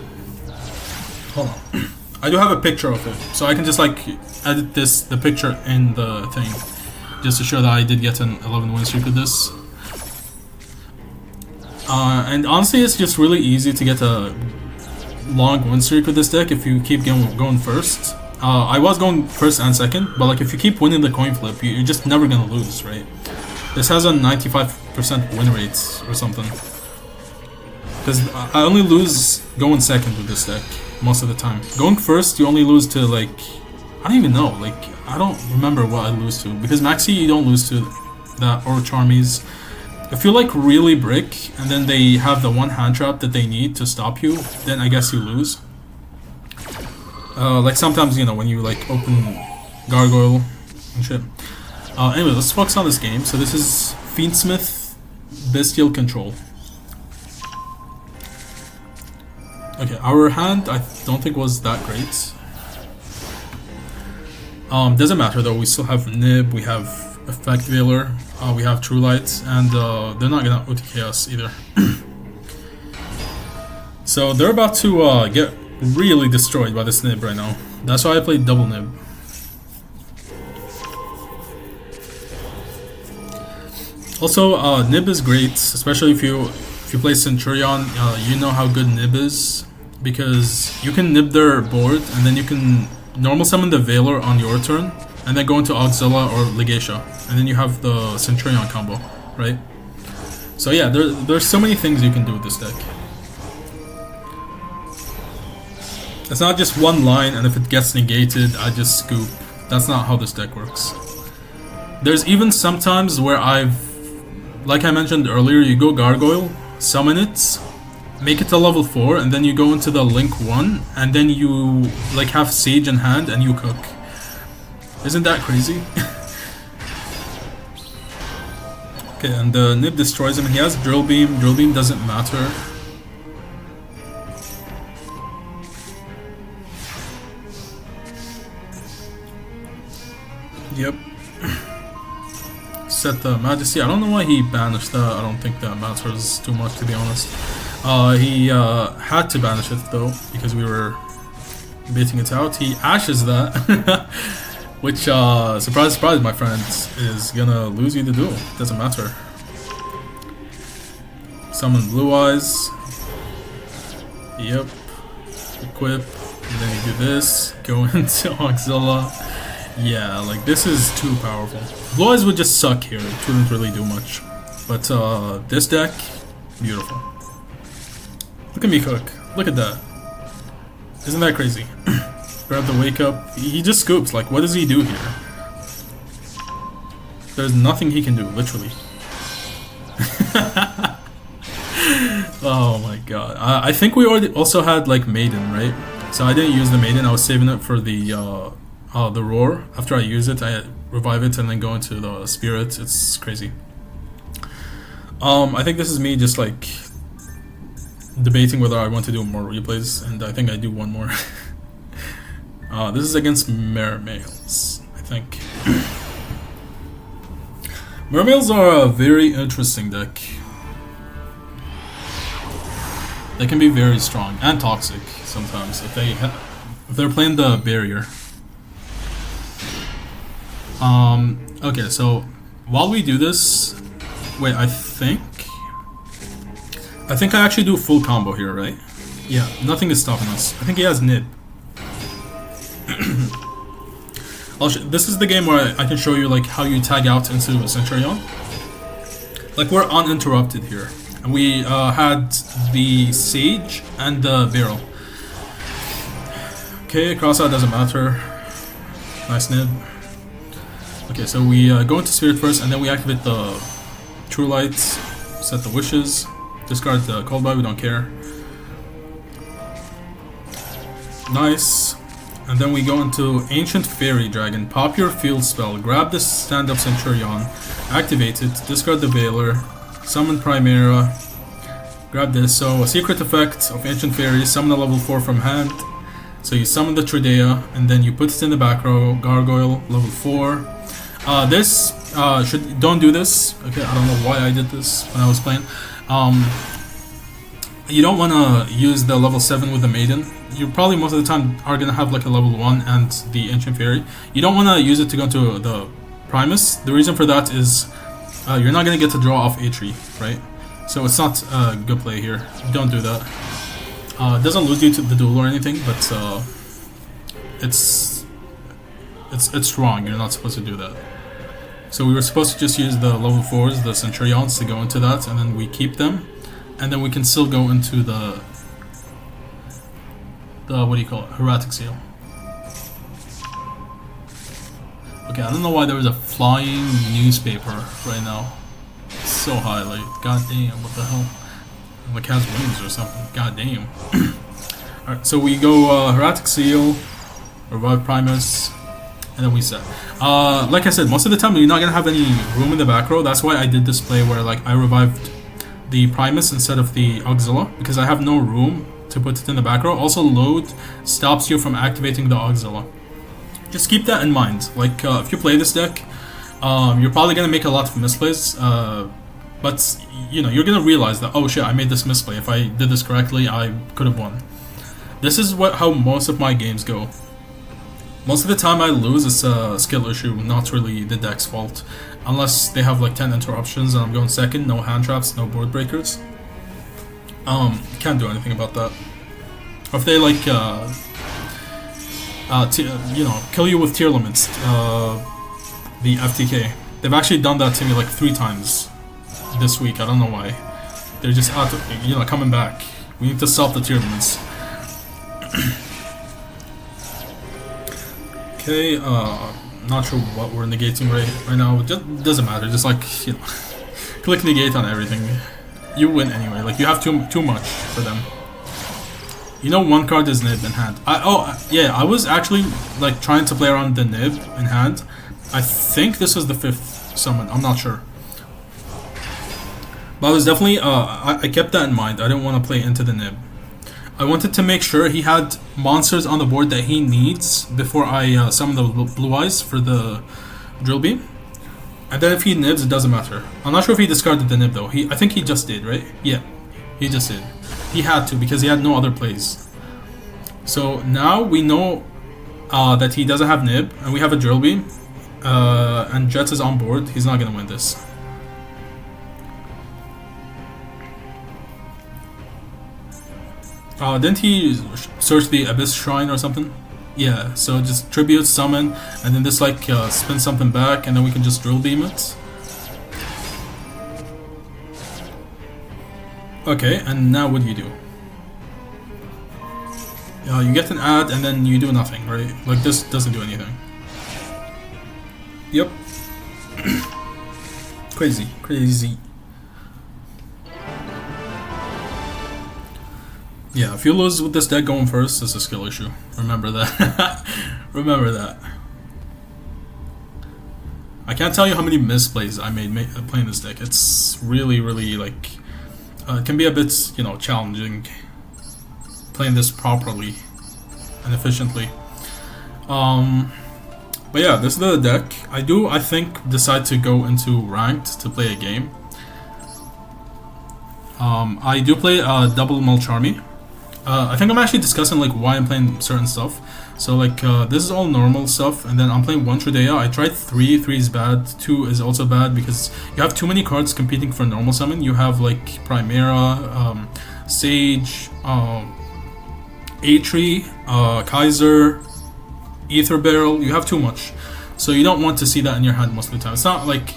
hold on. I do have a picture of it, so I can just like edit the picture in the thing, just to show that I did get an 11 win streak with this. And honestly, it's just really easy to get a long win streak with this deck if you keep going first. I was going first and second, but like if you keep winning the coin flip, you're just never gonna lose, right? This has a 95% win rate or something. Because I only lose going second with this deck most of the time. Going first, you only lose to like, I don't even know, like I don't remember what I lose to. Because Maxi, you don't lose to that, or Charmies. If you like really brick, and then they have the one hand trap that they need to stop you, then I guess you lose. Like sometimes, you know, when you like open Gargoyle and shit. Anyway, let's focus on this game. So this is Fiendsmith, Bystial Control. Okay, our hand I don't think was that great. Doesn't matter though, we still have Nib, we have Effect Veiler, we have True Light, and they're not gonna OTK us either. So they're about to get really destroyed by this Nib right now. That's why I played double Nib. Also, Nib is great, especially if you play Centurion. You know how good Nib is, because you can Nib their board, and then you can normal summon the Veiler on your turn, and then go into Auxilla or Legacia, and then you have the Centurion combo, right? So yeah, there's so many things you can do with this deck. It's not just one line, and if it gets negated, I just scoop. That's not how this deck works. There's even sometimes where like I mentioned earlier, you go Gargoyle, summon it, make it to level 4, and then you go into the Link 1, and then you like have Sage in hand, and you cook. Isn't that crazy? Okay, and Nib destroys him. He has Drill Beam. Drill Beam doesn't matter. Yep. Set the Majesty. I don't know why he banished that. I don't think that matters too much, to be honest. He had to banish it though, because we were baiting it out. He ashes that, which, surprise, surprise, my friends, is gonna lose you the duel. Doesn't matter. Summon Blue Eyes. Yep. Equip. And then you do this. Go into Auxilla. Yeah, like this is too powerful. Blue Eyes would just suck here. It wouldn't really do much. But this deck, beautiful. Look at me cook. Look at that. Isn't that crazy? Grab the wake up. He just scoops. Like, what does he do here? There's nothing he can do, literally. Oh my god. I think we already also had like Maiden, right? So I didn't use the Maiden. I was saving it for the Roar. After I use it, I revive it and then go into the Spirit. It's crazy. I think this is me just like debating whether I want to do more replays, and I think I do one more. This is against Mermails, I think. Mermails are a very interesting deck. They can be very strong and toxic sometimes if they're playing the barrier. Okay, so while we do this, wait, I think I actually do full combo here, right? Yeah, nothing is stopping us. I think he has Nib. This is the game where I can show you like how you tag out into a Centurion. Like we're uninterrupted here. And we had the Sage and the Barrel. Okay, crossout doesn't matter. Nice Nib. Okay, so we go into Spirit first, and then we activate the True Light, set the Wishes, discard the Cold Buy, we don't care. Nice. And then we go into Ancient Fairy Dragon, pop your field spell, grab this stand-up Centurion, activate it, discard the Veiler, summon Primera, grab this. So a secret effect of Ancient Fairy, summon a level 4 from hand. So you summon the Tridea, and then you put it in the back row, Gargoyle, level 4. Don't do this. Okay, I don't know why I did this when I was playing. You don't want to use the level 7 with the Maiden. You probably most of the time are going to have like a level 1 and the Ancient Fairy. You don't want to use it to go into the Primus. The reason for that is you're not going to get to draw off A-Tree, right? So it's not a good play here. Don't do that. It doesn't lose you to the duel or anything, but it's wrong. You're not supposed to do that. So we were supposed to just use the level 4s, the Centurions, to go into that, and then we keep them, and then we can still go into the what do you call it? Hieratic Seal. Okay, I don't know why there was a flying newspaper right now. It's so high, like, god damn, what the hell? Like has wings or something. God damn. Alright, so we go Hieratic Seal, revive Primus, and then we set. Like I said, most of the time you're not gonna have any room in the back row. That's why I did this play where like I revived the Primus instead of the Auxilla, because I have no room to put it in the back row. Also, load stops you from activating the Auxilla. Just keep that in mind. Like if you play this deck, you're probably gonna make a lot of misplays. But you know, you're gonna realize that, oh shit, I made this misplay. If I did this correctly, I could have won. This is how most of my games go. Most of the time I lose, it's a skill issue, not really the deck's fault. Unless they have like 10 interruptions and I'm going second, no hand traps, no board breakers. Can't do anything about that. Or if they like, you know, kill you with tier limits, the FTK. They've actually done that to me like 3 times this week. I don't know why. They're just out, you know, coming back. We need to solve the tier limits. Okay, not sure what we're negating right now. It just doesn't matter. Just like, you know, click negate on everything. You win anyway. Like you have too much for them. You know, one card is Nib in hand. Yeah, I was actually like trying to play around the Nib in hand. I think this was the 5th summon. I'm not sure. But I was definitely I kept that in mind. I didn't want to play into the Nib. I wanted to make sure he had monsters on the board that he needs before I summon the Blue Eyes for the Drill Beam. And then if he nibs, it doesn't matter. I'm not sure if he discarded the nib though. I think he just did, right? Yeah, he just did. He had to because he had no other plays. So now we know that he doesn't have nib, and we have a Drill Beam, and Jets is on board. He's not gonna win this. Didn't he search the Abyss Shrine or something? Yeah, so just tribute, summon, and then this like spin something back, and then we can just Drill Beam it. Okay, and now what do you do? You get an ad, and then you do nothing, right? Like this doesn't do anything. Yep. Crazy, crazy. Yeah, if you lose with this deck going first, it's a skill issue. Remember that. Remember that. I can't tell you how many misplays I made playing this deck. It's really, really like it can be a bit, you know, challenging playing this properly and efficiently. But yeah, this is the deck. I think decide to go into ranked to play a game. I do play double Mulcharmy. I think I'm actually discussing like why I'm playing certain stuff. So like this is all normal stuff, and then I'm playing 1 Trudea. I tried 3 is bad, 2 is also bad because you have too many cards competing for normal summon. You have like Primera, Sage, Atri, Kaiser, Ether Barrel. You have too much, so you don't want to see that in your hand most of the time. It's not like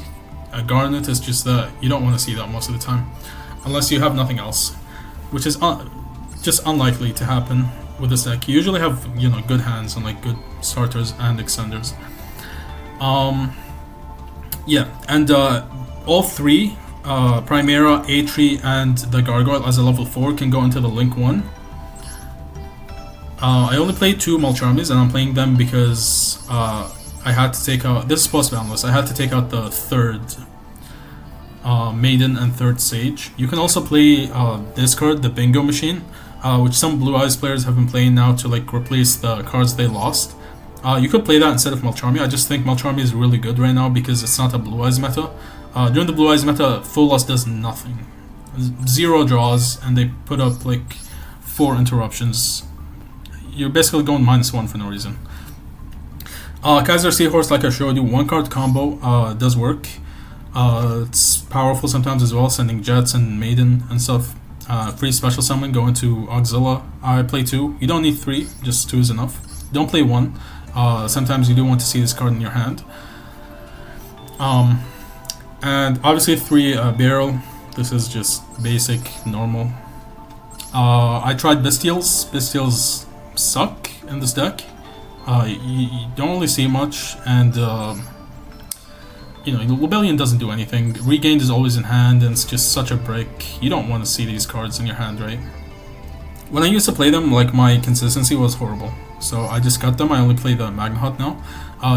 a Garnet, it's just that you don't want to see that most of the time unless you have nothing else, which is just unlikely to happen with this deck. You usually have, you know, good hands and like good starters and extenders. Yeah, and all 3, Primera, Atri, and the Gargoyle as a level 4 can go into the Link 1. I only played 2 Mulcharmies, and I'm playing them because I had to take out, this is post-Banlist, I had to take out the 3rd Maiden and 3rd Sage. You can also play this card, the Bingo Machine, which some Blue Eyes players have been playing now to like replace the cards they lost. You could play that instead of Mulcharmy. I just think Mulcharmy is really good right now because it's not a Blue Eyes meta. During the Blue Eyes meta, Full Loss does nothing. 0 draws, and they put up like 4 interruptions. You're basically going -1 for no reason. Kaiser Seahorse, like I showed you, 1 card combo does work. It's powerful sometimes as well, sending Jets and Maiden and stuff. Free special summon, go into Auxilla. I play 2. You don't need 3, just 2 is enough. Don't play 1. Sometimes you do want to see this card in your hand. And obviously 3 Barrel. This is just basic, normal. I tried Bystials. Bystials suck in this deck. You don't really see much, and you know, Rebellion doesn't do anything. Regained is always in hand, and it's just such a brick. You don't want to see these cards in your hand, right? When I used to play them, like, my consistency was horrible. So I just cut them. I only play the Magna Hut now.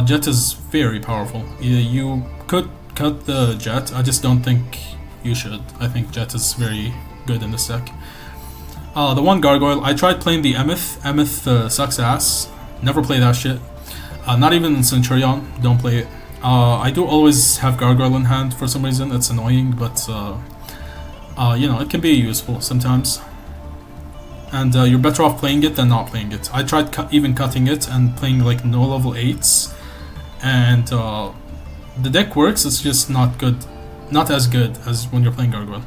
Jet is very powerful. You could cut the Jet. I just don't think you should. I think Jet is very good in this deck. The 1 Gargoyle, I tried playing the Emeth. Emeth sucks ass. Never play that shit. Not even Centurion. Don't play it. I do always have Gargoyle in hand for some reason. It's annoying, but you know, it can be useful sometimes. And you're better off playing it than not playing it. I tried even cutting it and playing like no level 8s, and the deck works. It's just not good, not as good as when you're playing Gargoyle.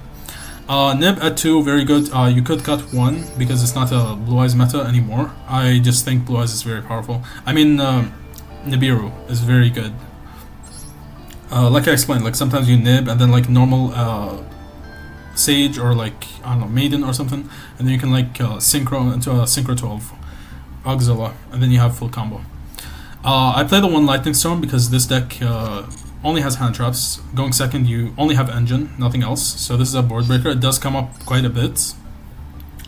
Nib at 2, very good. You could cut 1 because it's not a Blue Eyes meta anymore. I just think Blue Eyes is very powerful. I mean, Nibiru is very good. Like I explained, like sometimes you nib and then like normal Sage or like, I don't know, Maiden or something, and then you can like synchro into a Synchro 12 Auxilla, and then you have full combo. I play the 1 Lightning Storm because this deck only has hand traps. Going second, you only have engine, nothing else. So this is a board breaker. It does come up quite a bit.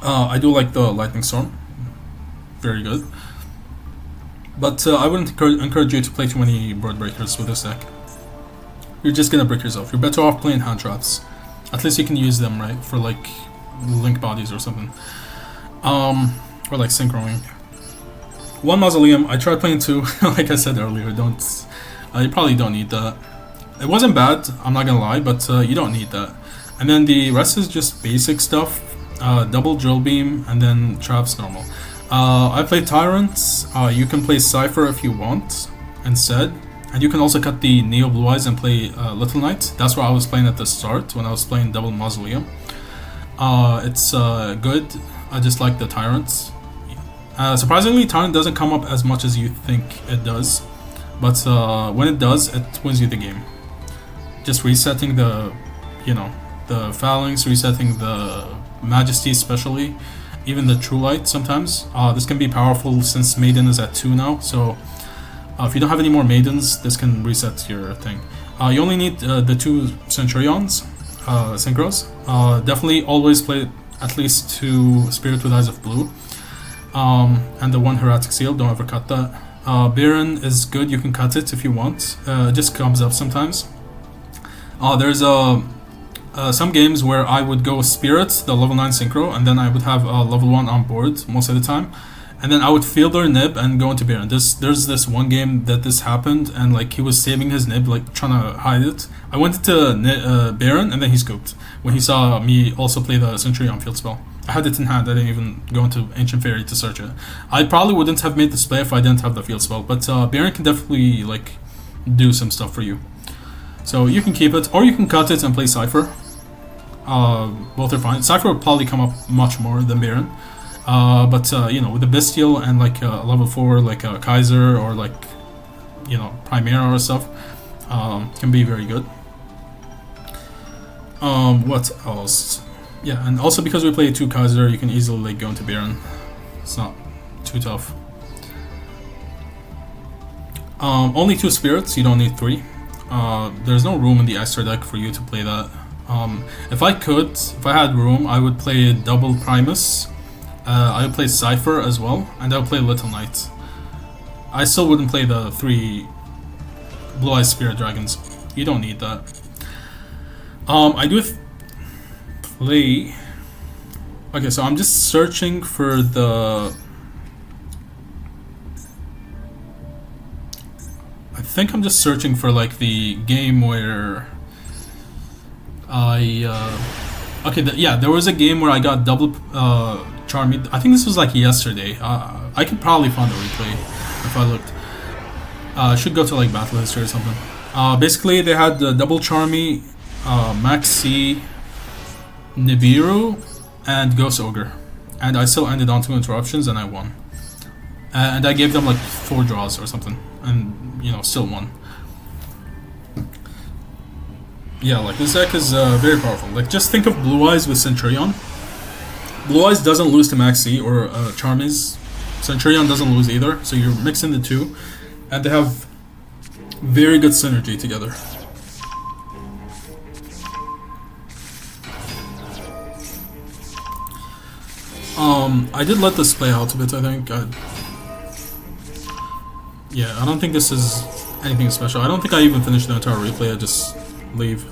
I do like the Lightning Storm, very good. But I wouldn't encourage you to play too many board breakers with this deck. You're just gonna break yourself. You're better off playing hand traps. At least you can use them, right, for like link bodies or something, or like synchroing. 1 Mausoleum. I tried playing 2. Like I said earlier, don't You probably don't need that. It wasn't bad, I'm not gonna lie, but you don't need that. And then the rest is just basic stuff. Double drill beam and then traps normal. I play tyrants. You can play Cypher if you want instead, and you can also cut the Neo Blue Eyes and play Little Knight. That's what I was playing at the start when I was playing double Mausoleum. It's good. I just like the tyrants. Surprisingly, tyrant doesn't come up as much as you think it does, but when it does, it wins you the game. Just resetting the, the phalanx, resetting the majesty especially, even the true light sometimes. This can be powerful since maiden is at 2 now, so if you don't have any more maidens, this can reset your thing. You only need the 2 Centurions, synchros. Definitely always play at least 2 Spirit with Eyes of Blue, and the 1 Heretic Seal, don't ever cut that. Baron is good, you can cut it if you want, it just comes up sometimes. There's some games where I would go Spirit, the level 9 synchro, and then I would have level 1 on board most of the time, and then I would field their nib and go into Baron. There's this one game that this happened, and like he was saving his nib, like trying to hide it. I went into Baron, and then he scooped when he saw me also play the Centurion field spell. I had it in hand, I didn't even go into Ancient Fairy to search it. I probably wouldn't have made this play if I didn't have the field spell, but Baron can definitely like do some stuff for you. So you can keep it, or you can cut it and play Cypher. Both are fine. Cypher will probably come up much more than Baron, but with the Bystial and like level 4 like Kaiser or like Primera or stuff, can be very good. What else? Yeah, and also because we play 2 Kaiser, you can easily like go into Baron. It's not too tough. Only 2 spirits, you don't need 3. There's no room in the extra deck for you to play that. If I had room, I would play double Primus. I would play Cypher as well, and I would play Little Knight. I still wouldn't play the 3 Blue Eyes Spirit Dragons. You don't need that. I do play. Okay, so I'm just searching for the. I think I'm just searching for like the game where there was a game where I got double Charmy. I think this was like yesterday. I could probably find the replay if I looked. I should go to like battle history or something. Basically, they had the double Charmy, Maxi, Nibiru, and Ghost Ogre, and I still ended on 2 interruptions and I won. And I gave them like 4 draws or something, and still won. Yeah, like this deck is very powerful. Like just think of Blue Eyes with Centurion. Blue Eyes doesn't lose to Maxi or Charmies. Centurion doesn't lose either, so you're mixing the 2, and they have very good synergy together. I did let this play out a bit, I think. Yeah, I don't think this is anything special. I don't think I even finished the entire replay, I just leave.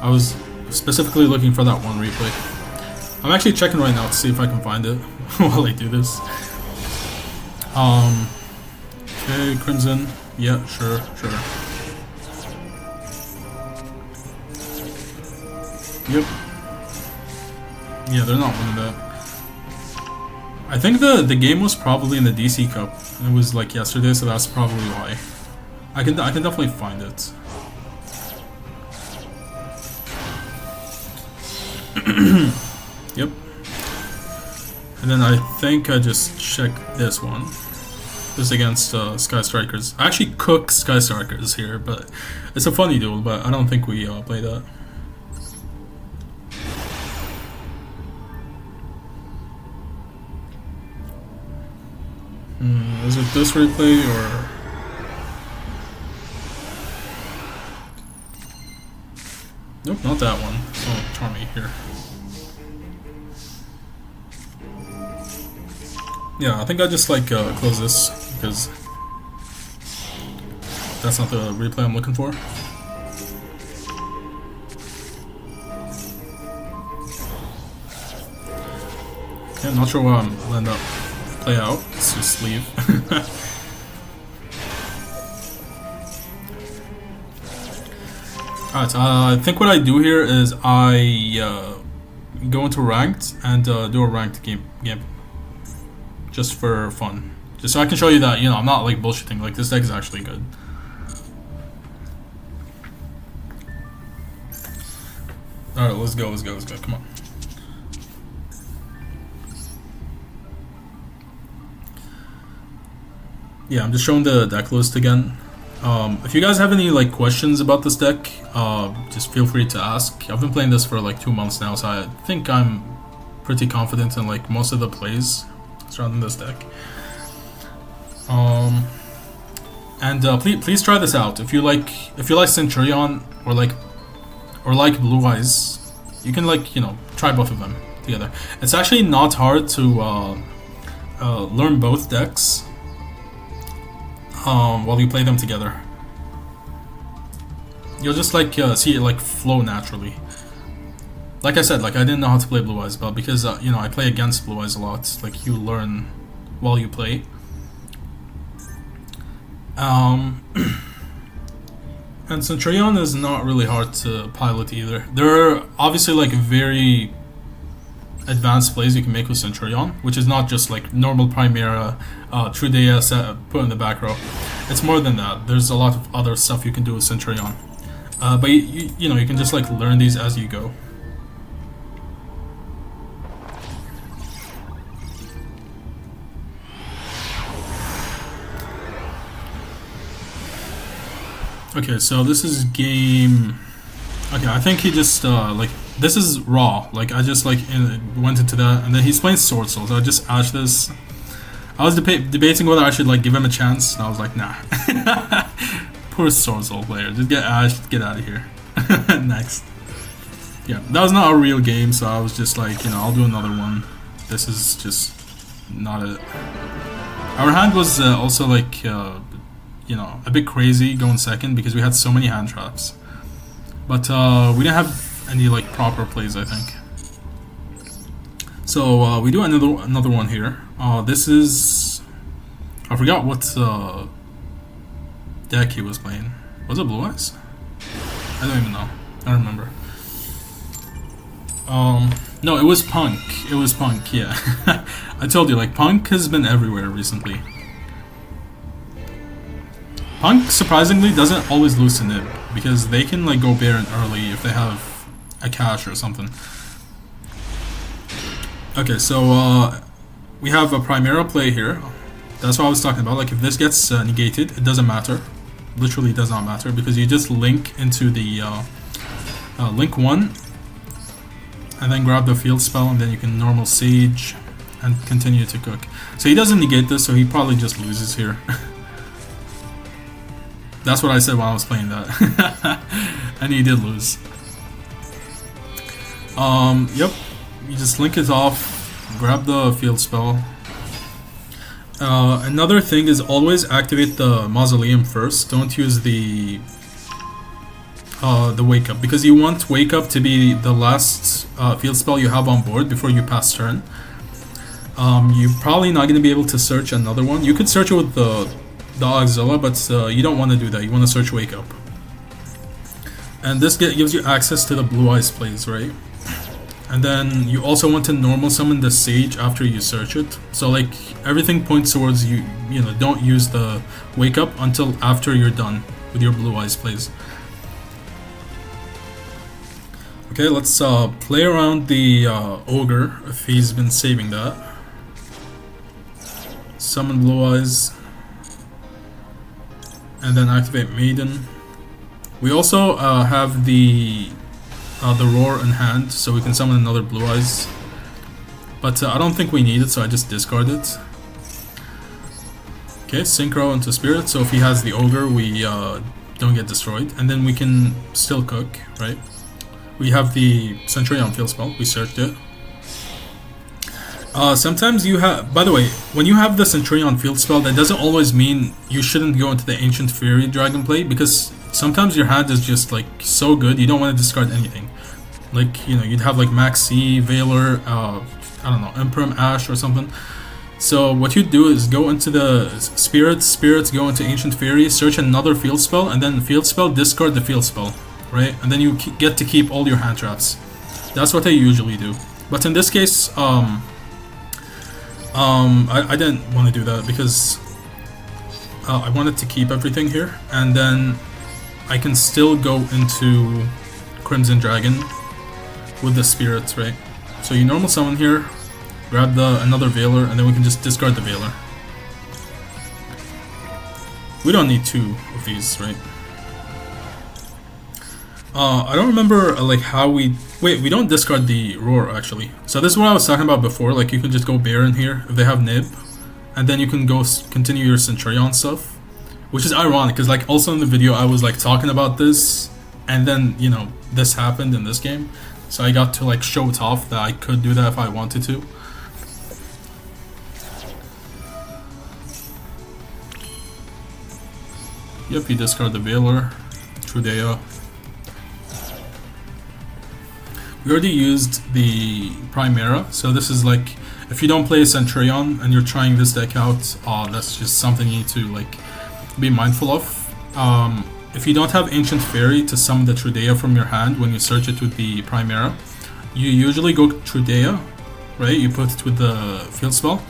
I was specifically looking for that one replay. I'm actually checking right now to see if I can find it while I do this. Okay, Crimson. Yeah, sure. Yep. Yeah, they're not winning that. I think the game was probably in the DC Cup. It was like yesterday, so that's probably why. I can definitely find it. Yep. And then I think I just checked this one. This against Sky Strikers. I actually cook Sky Strikers here, but it's a funny duel, but I don't think we play that. Is it this replay or? Nope, not that one. Oh, Charmy here. Yeah, I think I just like close this because that's not the replay I'm looking for. Okay, I'm not sure what I'll end up play out. Let's just leave. Alright, I think what I do here is I go into ranked and do a ranked game. Just for fun. Just so I can show you that, you know, I'm not like bullshitting, like this deck is actually good. Alright, let's go, come on. Yeah, I'm just showing the deck list again. If you guys have any like questions about this deck, just feel free to ask. I've been playing this for like 2 months now, so I think I'm pretty confident in like most of the plays surrounding this deck. And please try this out. If you like Centurion or like blueeyes, you can like, you know, try both of them together. It's actually not hard to learn both decks while you play them together. You'll just like see it like flow naturally. Like I said, like I didn't know how to play blueeyes, but because you know, I play against blueeyes a lot, like you learn while you play. And Centurion is not really hard to pilot either. There are obviously like very advanced plays you can make with Centurion, which is not just like normal Primera, True DS put in the back row. It's more than that. There's a lot of other stuff you can do with Centurion. But you know, you can just like learn these as you go. Okay, so this is game. Okay, I think he just like this is raw. Like I just like went into that, and then he's playing Sword Soul. So I just ashed this. I was debating whether I should like give him a chance, and I was like, nah. Poor Sword Soul player, just get ashed, get out of here. Next. Yeah, that was not a real game, so I was just like, you know, I'll do another one. This is just not it. Our hand was also like. You know, a bit crazy going second because we had so many hand traps. But we didn't have any like proper plays, I think. So we do another one here. This is, I forgot what deck he was playing. Was it blueeyes? I don't even know. I don't remember. No, it was P.U.N.K. It was P.U.N.K, yeah. I told you, like P.U.N.K has been everywhere recently. P.U.N.K, surprisingly, doesn't always lose to Nib, because they can like go Baron early if they have a cache or something. Okay, so we have a Primera play here. That's what I was talking about. Like if this gets negated, it doesn't matter. Literally does not matter, because you just link into the link 1 and then grab the field spell, and then you can normal Sage and continue to cook. So he doesn't negate this, so he probably just loses here. That's what I said while I was playing that. And he did lose. Yep. You just link it off, grab the field spell. Another thing is always activate the Mausoleum first. Don't use the Wake Up, because you want Wake Up to be the last field spell you have on board before you pass turn. You're probably not going to be able to search another one. You could search it with the Auxilla, but you don't want to do that. You want to search Wake Up. And this gives you access to the blueeyes plays, right? And then you also want to normal summon the Sage after you search it. So like everything points towards you know, don't use the Wake Up until after you're done with your blueeyes plays. Okay, let's play around the Ogre if he's been saving that. Summon blueeyes. And then activate Maiden. We also have the Roar in hand, so we can summon another blueeyes. But I don't think we need it, so I just discard it. Okay, Synchro into Spirit, so if he has the Ogre, we don't get destroyed. And then we can still cook, right? We have the Centurion field spell, we searched it. Sometimes you have, by the way, when you have the Centurion field spell, that doesn't always mean you shouldn't go into the Ancient Fury Dragon play, because sometimes your hand is just like so good, you don't want to discard anything. Like, you know, you'd have like Maxi, Valor, I don't know, Imprim, Ash or something. So what you do is go into the Spirits, go into Ancient Fury, search another field spell, and then field spell, discard the field spell, right? And then you get to keep all your hand traps. That's what I usually do. But in this case, I didn't want to do that because I wanted to keep everything here, and then I can still go into Crimson Dragon with the spirits, right? So you normal summon here, grab another Veiler, and then we can just discard the Veiler. We don't need 2 of these, right? I don't remember like how we... Wait, we don't discard the Roar actually. So this is what I was talking about before, like you can just go Baron here if they have Nib, and then you can go continue your Centurion stuff. Which is ironic, because like also in the video I was like talking about this, and then, you know, this happened in this game. So I got to like show it off that I could do that if I wanted to. Yep, you discard the Veiler, Trudea. We already used the Primera, so this is like, if you don't play a Centurion and you're trying this deck out, that's just something you need to like be mindful of. If you don't have Ancient Fairy to summon the Trudea from your hand when you search it with the Primera, you usually go Trudea, right? You put it with the field spell,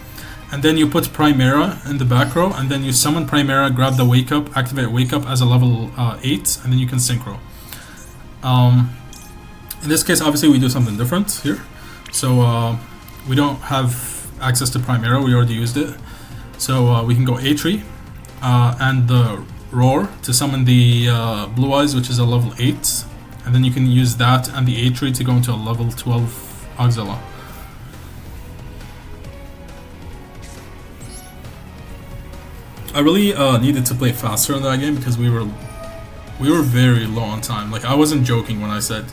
and then you put Primera in the back row, and then you summon Primera, grab the Wake Up, activate Wake Up as a level 8, and then you can Synchro. In this case, obviously we do something different here. So we don't have access to Primera, we already used it. So we can go A-Tree, and the Roar to summon the Blue-Eyes, which is a level 8, and then you can use that and the A-Tree to go into a level 12 Auxilla. I really needed to play faster in that game because we were very low on time. Like, I wasn't joking when I said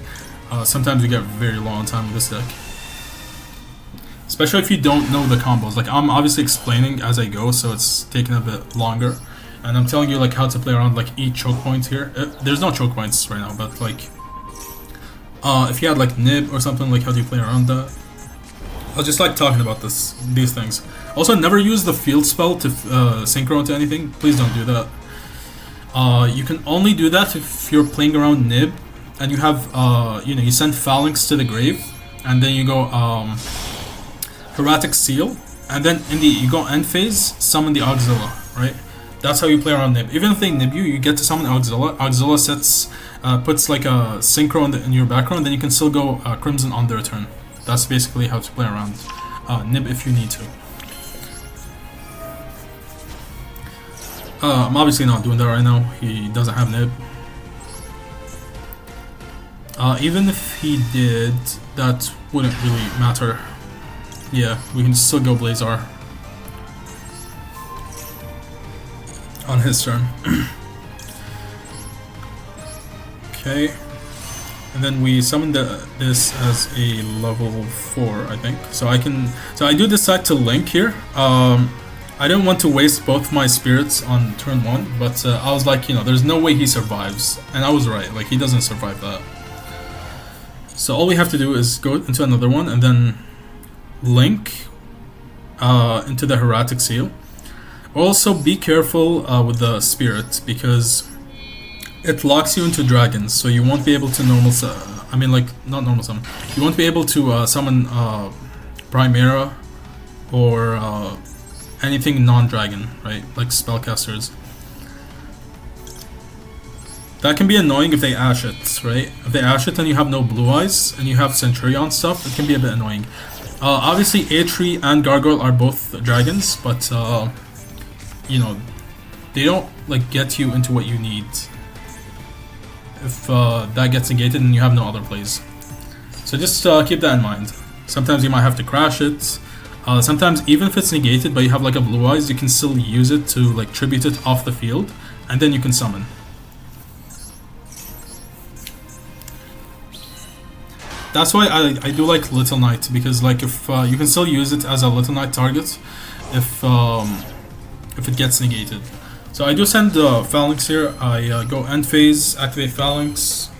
sometimes you get very low on time with this deck. Especially if you don't know the combos. Like, I'm obviously explaining as I go, so it's taking a bit longer. And I'm telling you like how to play around like each choke point here. There's no choke points right now, but like if you had like Nib or something, like how do you play around that? I was just like talking about these things. Also, never use the field spell to synchro into anything. Please don't do that. You can only do that if you're playing around Nib and you have you know, you send Phalanx to the grave, and then you go Hieratic Seal, and then you go end phase, summon the Auxilla, right? That's how you play around Nib. Even if they Nib you, you get to summon Auxilla. Auxilla puts like a synchro in your background, then you can still go Crimson on their turn. That's basically how to play around Nib if you need to. I'm obviously not doing that right now. He doesn't have Nib. Even if he did, that wouldn't really matter. Yeah, we can still go Blazar on his turn. Okay, and then we summon this as a level 4, I think. So I do decide to link here. I didn't want to waste both my spirits on turn 1, but I was like, you know, there's no way he survives, and I was right. Like, he doesn't survive that. So all we have to do is go into another one and then link into the Hieratic Seal. Also, be careful with the spirit because it locks you into dragons, so you won't be able to not normal summon. You won't be able to summon Primera or anything non-dragon, right? Like spellcasters. That can be annoying if they Ash it, right? If they Ash it and you have no Blue-Eyes and you have Centurion stuff, it can be a bit annoying. Obviously, A-Tree and Gargoyle are both dragons, but you know, they don't like get you into what you need. If that gets negated and you have no other plays. So just keep that in mind. Sometimes you might have to crash it. Sometimes even if it's negated but you have like a Blue-Eyes, you can still use it to like tribute it off the field, and then you can summon. That's why I do like Little Knight, because like if you can still use it as a Little Knight target if it gets negated. So I do send the Phalanx here. I go end phase, activate Phalanx.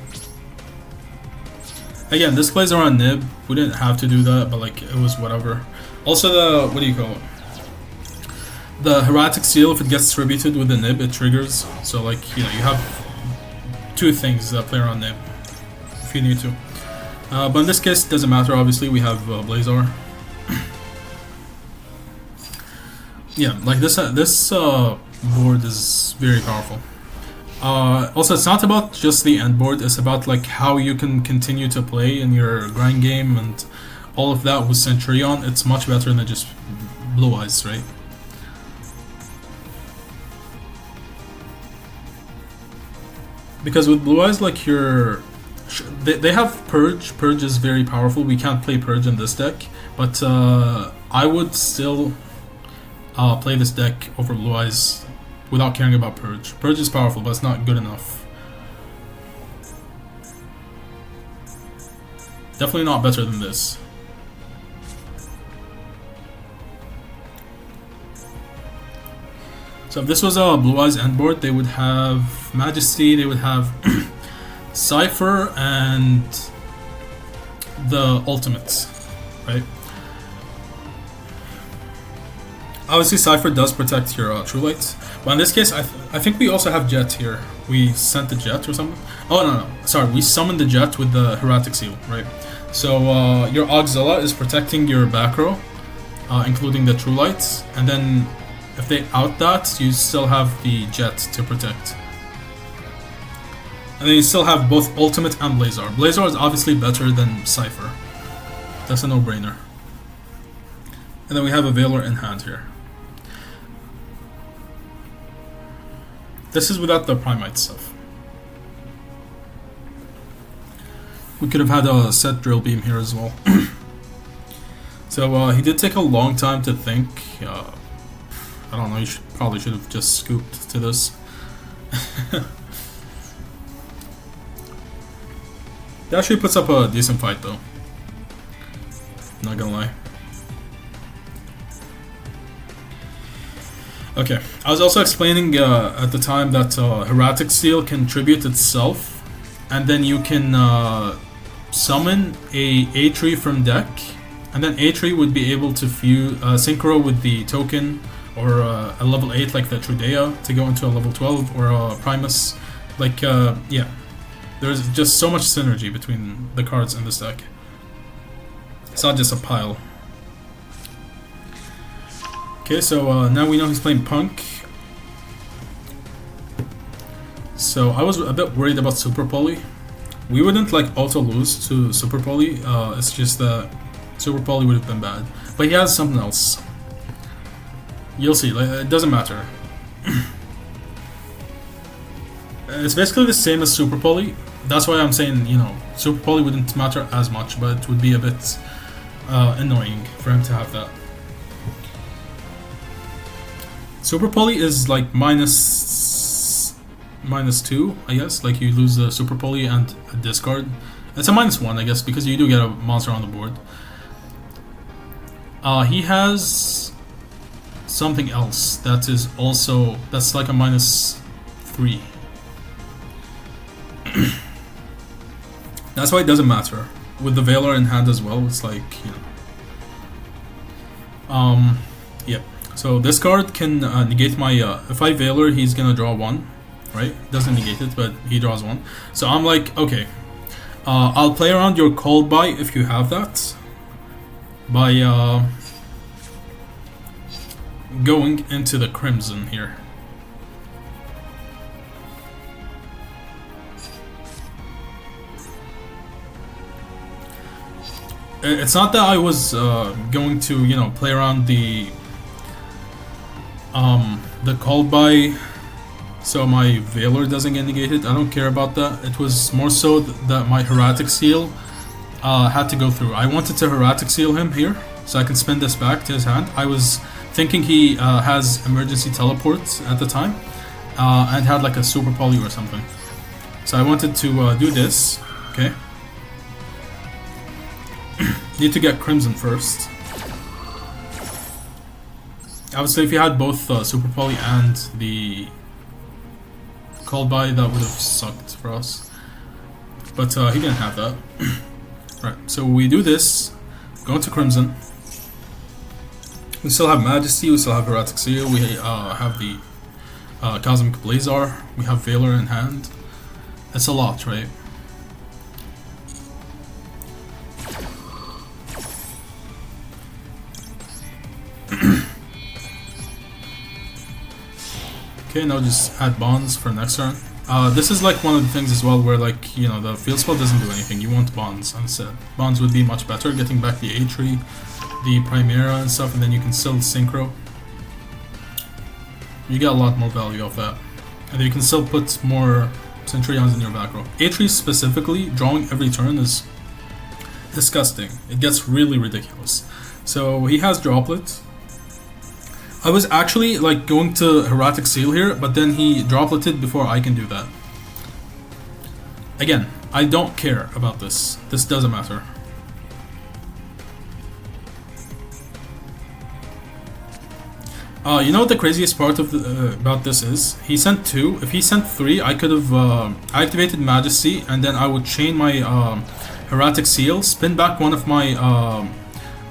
Again, this plays around Nib. We didn't have to do that, but like it was whatever. Also the, what do you call it? The Hieratic Seal, if it gets tributed with the Nib, it triggers. So like, you know, you have two things that play around name if you need to. But in this case, it doesn't matter. Obviously, we have Blazar. Yeah, like this board is very powerful. Also, it's not about just the end board. It's about like how you can continue to play in your grind game and all of that with Centurion. It's much better than just Blue Eyes, right? Because with Blue Eyes, like they have Purge. Purge is very powerful. We can't play Purge in this deck, but I would still play this deck over Blue Eyes without caring about Purge. Purge is powerful, but it's not good enough. Definitely not better than this. So if this was a Blue Eyes end board, they would have Majesty, they would have Cypher, and the ultimates, right? Obviously, Cypher does protect your True Lights, but in this case, I think we also have Jet here. We sent the Jet or something. Oh no, sorry, we summoned the Jet with the Hieratic Seal, right? So your Auxilla is protecting your back row, including the True Lights, and then if they out that, you still have the Jet to protect. And then you still have both Ultimate and Blazar. Blazar is obviously better than Cypher. That's a no-brainer. And then we have a Veiler in hand here. This is without the Primite stuff. We could have had a set Drill Beam here as well. So he did take a long time to think. I don't know, you probably should have just scooped to this. He actually puts up a decent fight though. Not gonna lie. Okay, I was also explaining at the time that Hieratic Seal can tribute itself, and then you can summon a tree from deck, and then a tree would be able to synchro with the token, or a level 8 like the Trudea to go into a level 12, or a Primus. Like, yeah. There's just so much synergy between the cards in this deck. It's not just a pile. Okay, so now we know he's playing P.U.N.K. So I was a bit worried about Super Poly. We wouldn't like auto lose to Super Poly, it's just that Super Poly would have been bad. But he has something else. You'll see, like, it doesn't matter. It's basically the same as Super Poly. That's why I'm saying, you know, Super Poly wouldn't matter as much, but it would be a bit annoying for him to have that. Super Poly is like minus 2, I guess. Like you lose the Super Poly and a discard. It's a -1, I guess, because you do get a monster on the board. He has something else that is also, that's like a -3. That's why it doesn't matter. With the Veiler in hand as well, it's like, you know. Yeah. So this card can negate my, if I Veiler, he's gonna draw 1, right? Doesn't negate it, but he draws 1. So I'm like, okay, I'll play around your Cold Buy if you have that, by going into the Crimson here. It's not that I was going to, you know, play around the Cold Buy so my Veiler doesn't get negated. I don't care about that. It was more so that my Hieratic Seal had to go through. I wanted to Hieratic Seal him here so I can spin this back to his hand. I was thinking he has emergency teleports at the time and had like a Super Poly or something. So I wanted to do this, okay? Need to get Crimson first. Obviously, if you had both Super Poly and the Cold Buy, that would have sucked for us. But he didn't have that. Right, so we do this, go into Crimson. We still have Majesty, we still have Hieratic Seal, we have the Cosmic Blazar, we have Veiler in hand. It's a lot, right? Okay, now just add bonds for next turn. This is like one of the things as well where, like, you know, the field spell doesn't do anything. You want bonds instead. Bonds would be much better, getting back the A tree, the Primera and stuff, and then you can still synchro. You get a lot more value off that. And then you can still put more Centurions in your back row. A tree specifically, drawing every turn is disgusting. It gets really ridiculous. So he has Droplet. I was actually like going to Hieratic Seal here, but then he dropleted before I can do that. Again, I don't care about this. This doesn't matter. You know what the craziest part of about this is? He sent 2. If he sent 3, I could have activated Majesty, and then I would chain my Hieratic Seal, spin back one of my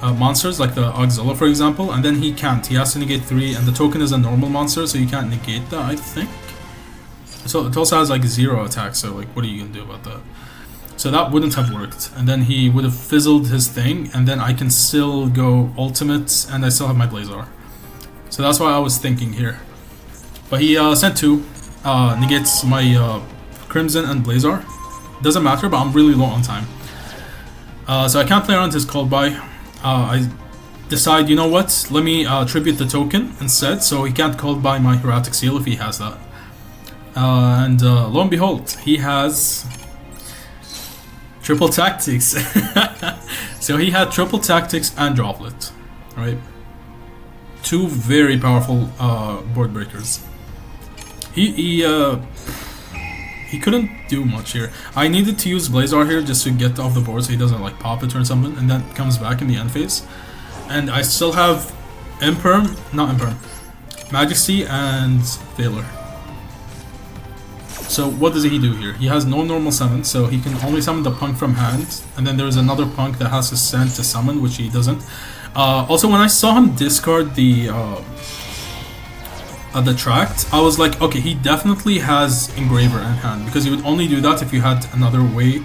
monsters, like the Auxilla for example, and then he can't. He has to negate 3, and the token is a normal monster, so you can't negate that, I think. So it also has like 0 attack, so like what are you gonna do about that? So that wouldn't have worked, and then he would have fizzled his thing, and then I can still go ultimate, and I still have my Blazar. So that's what I was thinking here. But he sent 2, negates my Crimson and Blazar. Doesn't matter, but I'm really low on time. So I can't play around his called by. I decide, you know what, let me tribute the token instead, so he can't call by my Hieratic Seal if he has that. And lo and behold, he has triple tactics. So he had triple tactics and droplet, right? 2 very powerful board breakers. He couldn't do much here. I needed to use Blazar here just to get off the board so he doesn't like pop it or something, and then comes back in the end phase. And I still have Majesty and Valor. So what does he do here? He has no normal summon, so he can only summon the Punk from hand, and then there's another Punk that has to send to summon, which he doesn't. Also, when I saw him discard the tract, I was like, okay, he definitely has Engraver in hand, because he would only do that if you had another way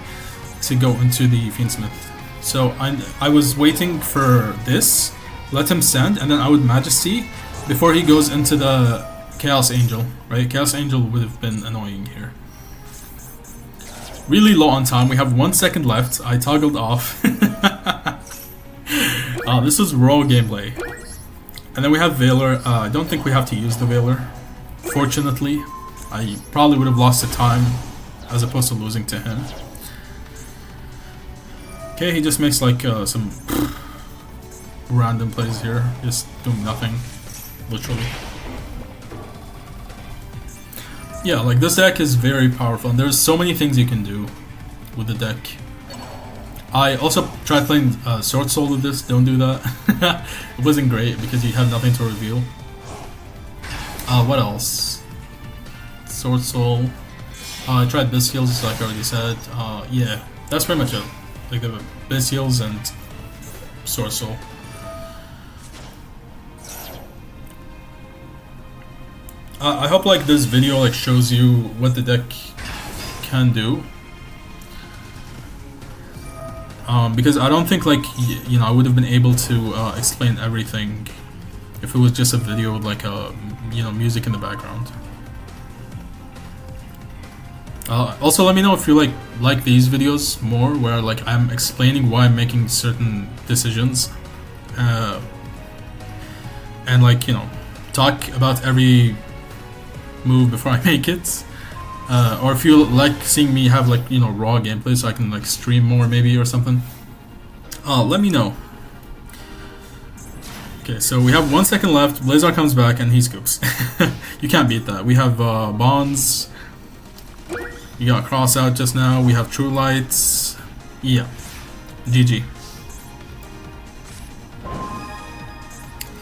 to go into the Fiendsmith. So I was waiting for this, let him send, and then I would Majesty before he goes into the Chaos Angel, right? Chaos Angel would have been annoying here. Really low on time, we have 1 second left, I toggled off. This was raw gameplay. And then we have Valor. I don't think we have to use the Valor. Fortunately, I probably would have lost the time as opposed to losing to him. Okay, he just makes like some random plays here, just doing nothing, literally. Yeah, like this deck is very powerful, and there's so many things you can do with the deck. I also tried playing Sword Soul with this, don't do that. It wasn't great because you have nothing to reveal. What else? Sword Soul. I tried Bystials, like I already said. Yeah, that's pretty much it. Like the Bystials and Sword Soul. I hope like this video like shows you what the deck can do. Because I don't think like you know I would have been able to explain everything if it was just a video with like you know music in the background. Also, let me know if you like these videos more, where like I'm explaining why I'm making certain decisions, and like you know talk about every move before I make it. Or if you like seeing me have like you know raw gameplay so I can like stream more maybe or something, let me know. Okay, so we have 1 second left. Blazar comes back and he scoops. You can't beat that. We have bonds. You got cross out just now. We have true lights. Yeah, GG.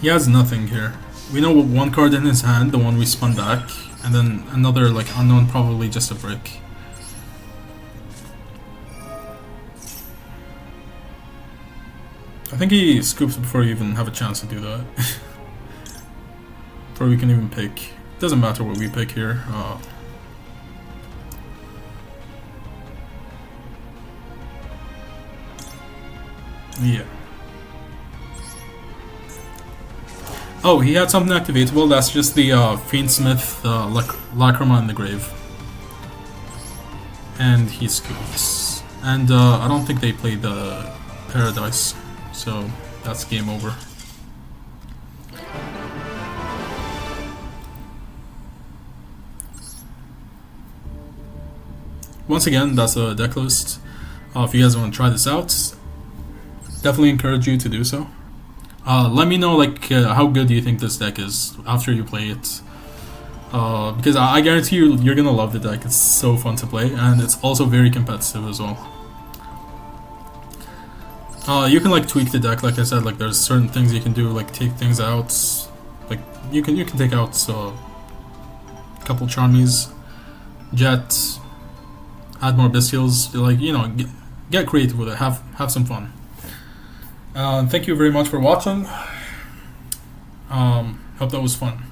He has nothing here. We know one card in his hand, the one we spun back. And then another like unknown, probably just a brick. I think he scoops before you even have a chance to do that. Before we can even pick. Doesn't matter what we pick here. Yeah. Oh, he had something activatable. That's just the Fiendsmith Lacrima in the grave. And he scoots. And I don't think they played the Paradise, so that's game over. Once again, that's a deck list. If you guys want to try this out, definitely encourage you to do so. Let me know how good do you think this deck is after you play it. Because I guarantee you're gonna love the deck. It's so fun to play, and it's also very competitive as well. You can tweak the deck, like I said. There's certain things you can do, take things out. You can take out a couple Charmies, Jet, add more Bystials. Get creative with it. Have some fun. Thank you very much for watching. Hope that was fun.